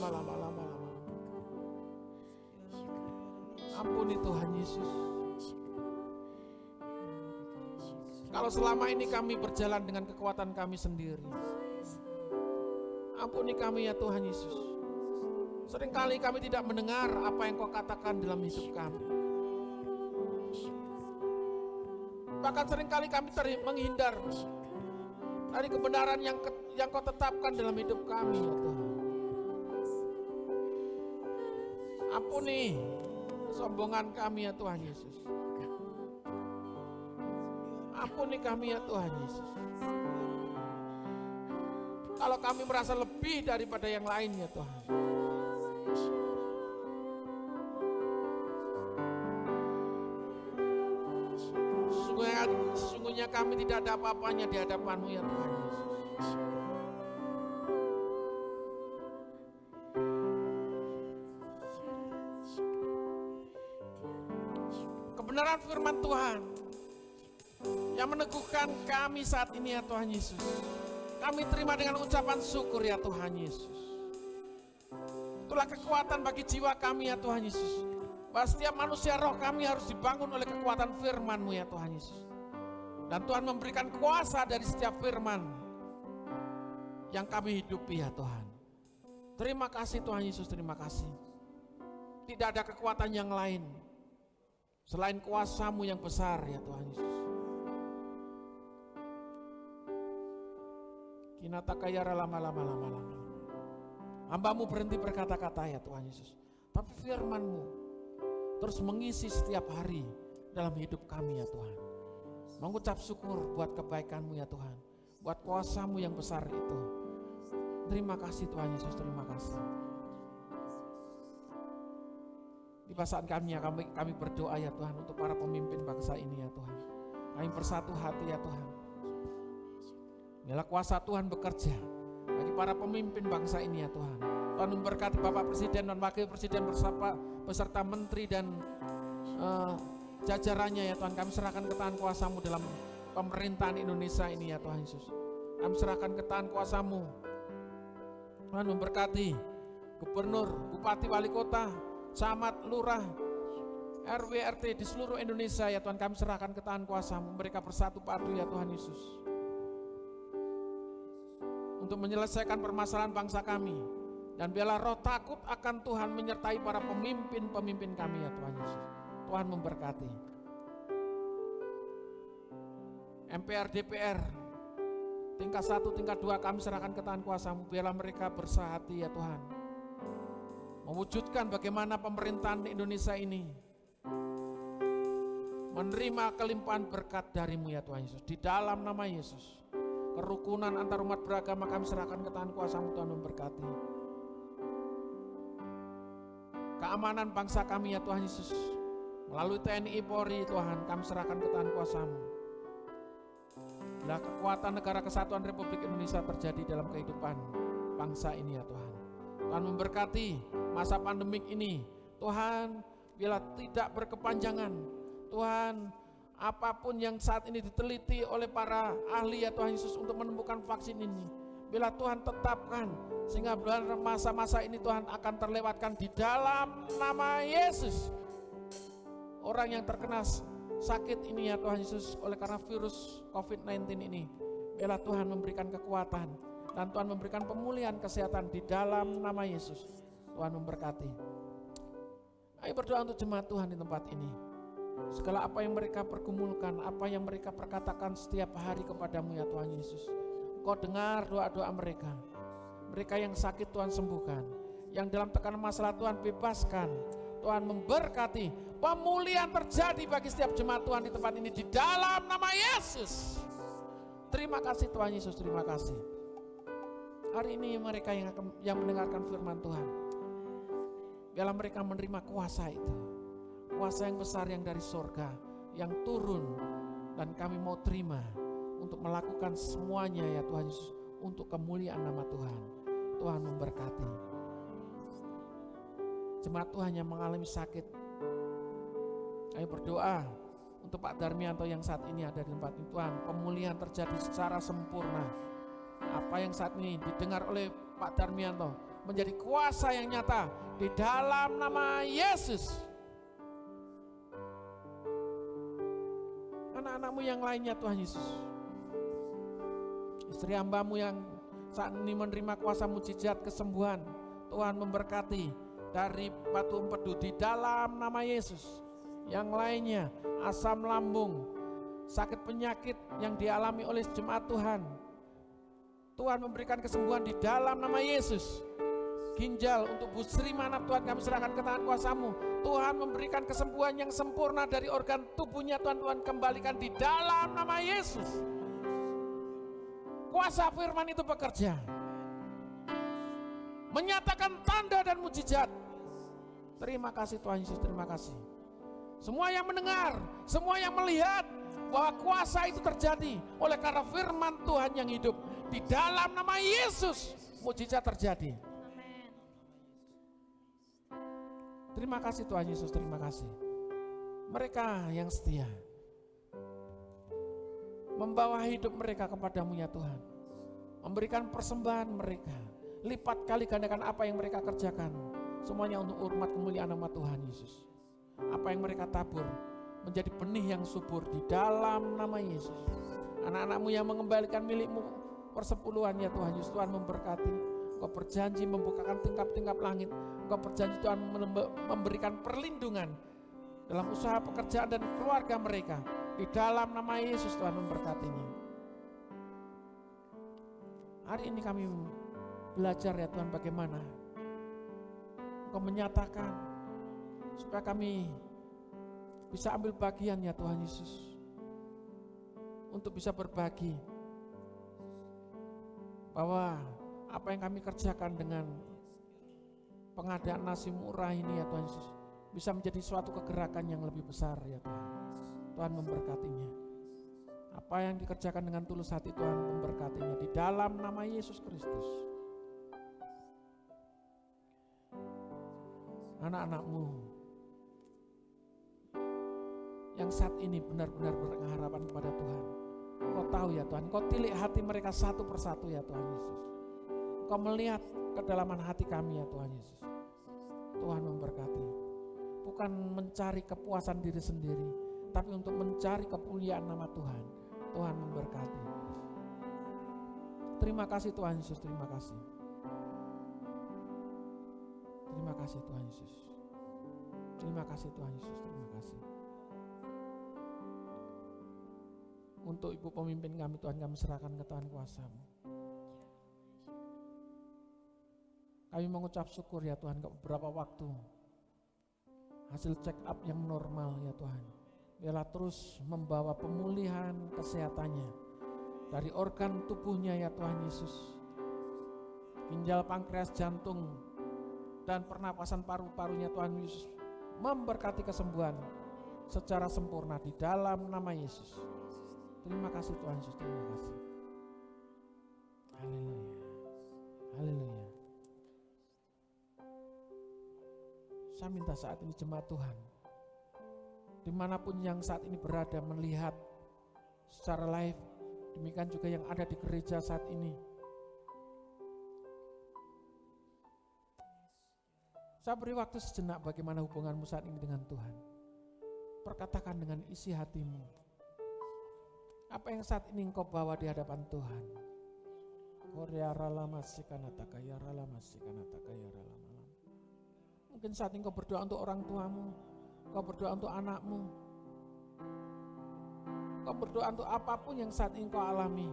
Lama. Ampuni Tuhan Yesus. Kalau selama ini kami berjalan dengan kekuatan kami sendiri, ampuni kami ya Tuhan Yesus. Seringkali kami tidak mendengar apa yang Kau katakan dalam hidup kami. Bahkan seringkali kami menghindar dari kebenaran yang Kau tetapkan dalam hidup kami ya Tuhan. Ampuni kesombongan kami ya Tuhan Yesus. Ampuni kami ya Tuhan Yesus. Kalau kami merasa lebih daripada yang lain ya Tuhan. Sesungguhnya kami tidak ada apa-apanya di hadapan-Mu ya Tuhan Yesus. Kebenaran firman Tuhan yang meneguhkan kami saat ini ya Tuhan Yesus. Kami terima dengan ucapan syukur ya Tuhan Yesus. Itulah kekuatan bagi jiwa kami ya Tuhan Yesus. Bahwa setiap manusia roh kami harus dibangun oleh kekuatan firman-Mu ya Tuhan Yesus. Dan Tuhan memberikan kuasa dari setiap firman yang kami hidupi ya Tuhan. Terima kasih Tuhan Yesus, terima kasih. Tidak ada kekuatan yang lain selain kuasa-Mu yang besar ya Tuhan Yesus. Kinatakayara lama-lama. Hamba-Mu berhenti berkata-kata ya Tuhan Yesus. Tapi firman-Mu terus mengisi setiap hari dalam hidup kami ya Tuhan. Mengucap syukur buat kebaikan-Mu ya Tuhan. Buat kuasa-Mu yang besar itu. Terima kasih Tuhan Yesus, terima kasih. Di saat kami berdoa ya Tuhan untuk para pemimpin bangsa ini ya Tuhan. Kami bersatu hati ya Tuhan. Biarlah kuasa Tuhan bekerja bagi para pemimpin bangsa ini ya Tuhan. Tuhan memberkati Bapak Presiden dan Wakil Presiden beserta Menteri dan jajarannya ya Tuhan. Kami serahkan ke tangan kuasa-Mu dalam pemerintahan Indonesia ini ya Tuhan Yesus. Kami serahkan ke tangan kuasa-Mu. Tuhan memberkati Gubernur, Bupati, Wali Kota, Camat, Lurah, RW, RT di seluruh Indonesia ya Tuhan. Kami serahkan ke tangan kuasa-Mu. Mereka bersatu padu ya Tuhan Yesus, untuk menyelesaikan permasalahan bangsa kami. Dan biarlah roh takut akan Tuhan menyertai para pemimpin-pemimpin kami ya Tuhan Yesus. Tuhan memberkati MPR, DPR tingkat 1, tingkat 2 kami serahkan ke tangan kuasa-Mu. Biarlah mereka bersahati ya Tuhan, mewujudkan bagaimana pemerintahan Indonesia ini menerima kelimpahan berkat dari-Mu ya Tuhan Yesus. Di dalam nama Yesus, kerukunan antar umat beragama kami serahkan ke tangan kuasa-Mu. Tuhan memberkati keamanan bangsa kami ya Tuhan Yesus, melalui TNI Polri Tuhan, kami serahkan ke tangan kuasa-Mu. Bila kekuatan negara kesatuan Republik Indonesia terjadi dalam kehidupan bangsa ini ya Tuhan. Tuhan memberkati masa pandemik ini Tuhan, bila tidak berkepanjangan Tuhan. Apapun yang saat ini diteliti oleh para ahli ya Tuhan Yesus untuk menemukan vaksin ini, bila Tuhan tetapkan sehingga masa-masa ini Tuhan akan terlewatkan di dalam nama Yesus. Orang yang terkena sakit ini ya Tuhan Yesus oleh karena virus COVID-19 ini, biarlah Tuhan memberikan kekuatan dan Tuhan memberikan pemulihan kesehatan di dalam nama Yesus. Tuhan memberkati. Ayo berdoa untuk jemaat Tuhan di tempat ini. Segala apa yang mereka pergumulkan, apa yang mereka perkatakan setiap hari kepadamu ya Tuhan Yesus, Kau dengar doa-doa mereka. Mereka yang sakit Tuhan sembuhkan, yang dalam tekanan masalah Tuhan bebaskan. Tuhan memberkati, pemulihan terjadi bagi setiap jemaat Tuhan di tempat ini di dalam nama Yesus. Terima kasih Tuhan Yesus, terima kasih. Hari ini mereka yang mendengarkan firman Tuhan, biarlah mereka menerima kuasa itu, kuasa yang besar yang dari surga, yang turun, dan kami mau terima untuk melakukan semuanya ya Tuhan Yesus, untuk kemuliaan nama Tuhan. Tuhan memberkati jemaat Tuhan yang mengalami sakit. Ayo berdoa untuk Pak Darmianto yang saat ini ada di tempat ini. Tuhan, pemulihan terjadi secara sempurna. Apa yang saat ini didengar oleh Pak Darmianto menjadi kuasa yang nyata di dalam nama Yesus. Anak-anakmu yang lainnya Tuhan Yesus, istri hambamu yang saat ini menerima kuasa mujizat kesembuhan, Tuhan memberkati dari batu empedu di dalam nama Yesus. Yang lainnya asam lambung, sakit penyakit yang dialami oleh jemaat Tuhan, Tuhan memberikan kesembuhan di dalam nama Yesus. Ginjal untuk Bu Sri Manap Tuhan kami serahkan ke tangan kuasa-Mu. Tuhan memberikan kesembuhan yang sempurna dari organ tubuhnya Tuhan, Tuhan kembalikan di dalam nama Yesus. Kuasa firman itu bekerja, menyatakan tanda dan mujizat. Terima kasih Tuhan Yesus, terima kasih. Semua yang mendengar, semua yang melihat bahwa kuasa itu terjadi oleh karena firman Tuhan yang hidup. Di dalam nama Yesus, mujizat terjadi. Terima kasih Tuhan Yesus, terima kasih. Mereka yang setia, membawa hidup mereka kepadamu ya Tuhan, memberikan persembahan mereka, lipat kali gandakan apa yang mereka kerjakan, semuanya untuk hormat kemuliaan nama Tuhan Yesus. Apa yang mereka tabur menjadi benih yang subur di dalam nama Yesus. Anak-anakmu yang mengembalikan milikmu persepuluhan ya Tuhan Yesus, Tuhan memberkati. Engkau berjanji membukakan tingkap-tingkap langit. Engkau berjanji Tuhan memberikan perlindungan dalam usaha pekerjaan dan keluarga mereka. Di dalam nama Yesus Tuhan memberkatinya. Hari ini kami belajar ya Tuhan bagaimana Engkau menyatakan supaya kami bisa ambil bagian ya Tuhan Yesus, untuk bisa berbagi bahwa apa yang kami kerjakan dengan pengadaan nasi murah ini ya Tuhan Yesus bisa menjadi suatu kegerakan yang lebih besar ya Tuhan. Tuhan memberkatinya. Apa yang dikerjakan dengan tulus hati, Tuhan memberkatinya di dalam nama Yesus Kristus. Anak-anak-Mu yang saat ini benar-benar berharapan kepada Tuhan, Kau tahu ya Tuhan, Kau tilik hati mereka satu persatu ya Tuhan Yesus. Kau melihat kedalaman hati kami ya Tuhan Yesus. Tuhan memberkati, bukan mencari kepuasan diri sendiri, tapi untuk mencari kemuliaan nama Tuhan. Tuhan memberkati. Terima kasih Tuhan Yesus, terima kasih. Terima kasih Tuhan Yesus. Terima kasih Tuhan Yesus, terima kasih. Untuk ibu pemimpin kami Tuhan, kami serahkan ke Tuhan kuasa-Mu. Kami mengucap syukur ya Tuhan, ke beberapa waktu hasil check up yang normal ya Tuhan. Biarlah terus membawa pemulihan kesehatannya dari organ tubuhnya ya Tuhan Yesus. Ginjal, pankreas, jantung, dan pernapasan paru-parunya Tuhan Yesus. Memberkati kesembuhan secara sempurna di dalam nama Yesus. Terima kasih Tuhan Yesus, terima kasih. Haleluya, haleluya. Saya minta saat ini jemaat Tuhan, dimanapun yang saat ini berada melihat secara live, demikian juga yang ada di gereja saat ini. Saya beri waktu sejenak bagaimana hubunganmu saat ini dengan Tuhan. Perkatakan dengan isi hatimu, apa yang saat ini engkau bawa di hadapan Tuhan. Mungkin saat ini engkau berdoa untuk orang tuamu, engkau berdoa untuk anakmu, engkau berdoa untuk apapun yang saat ini engkau alami.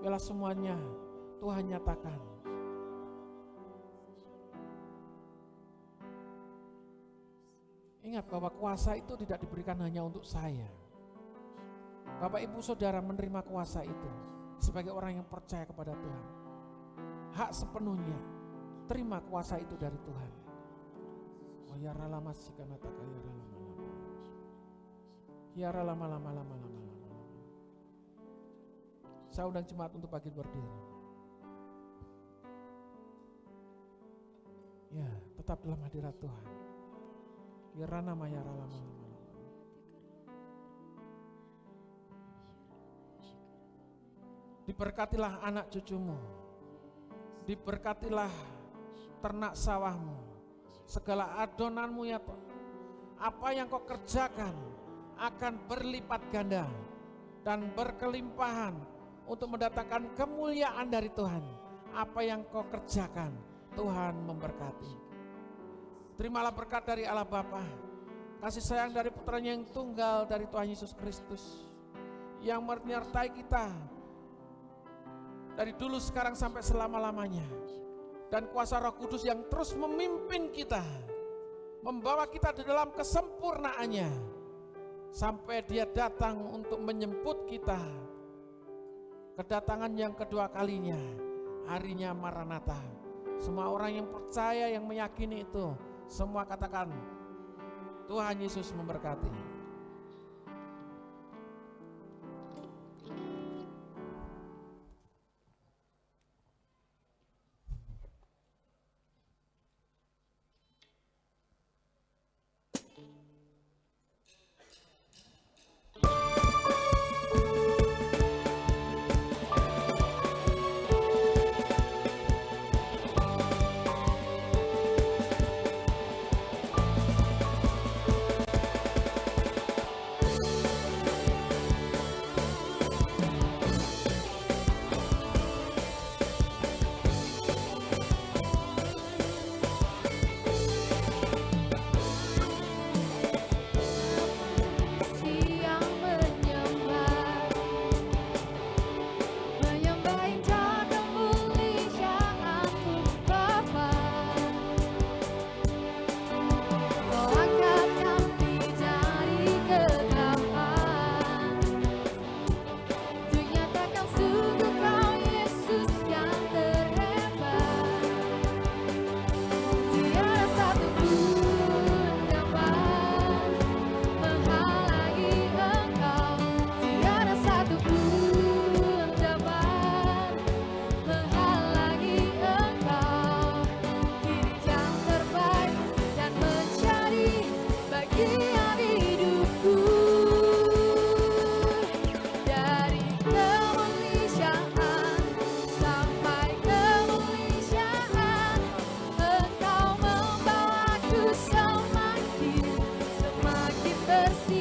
Biarlah semuanya Tuhan nyatakan. Ingat bahwa kuasa itu tidak diberikan hanya untuk saya. Bapak Ibu Saudara menerima kuasa itu sebagai orang yang percaya kepada Tuhan. Hak sepenuhnya terima kuasa itu dari Tuhan. Saya undang jemaat untuk bangkit berdiri. Ya, tetap dalam hadirat Tuhan. Diberkatilah anak cucumu, diberkatilah ternak sawahmu, segala adonanmu ya Tuhan. Apa yang kau kerjakan akan berlipat ganda dan berkelimpahan untuk mendatangkan kemuliaan dari Tuhan. Apa yang kau kerjakan, Tuhan memberkati. Terimalah berkat dari Allah Bapa, kasih sayang dari putranya yang tunggal dari Tuhan Yesus Kristus, yang menyertai kita dari dulu, sekarang, sampai selama-lamanya. Dan kuasa Roh Kudus yang terus memimpin kita, membawa kita di dalam kesempurnaannya, sampai Dia datang untuk menjemput kita. Kedatangan yang kedua kalinya, harinya Maranatha. Semua orang yang percaya, yang meyakini itu, semua katakan, Tuhan Yesus memberkati. tersiap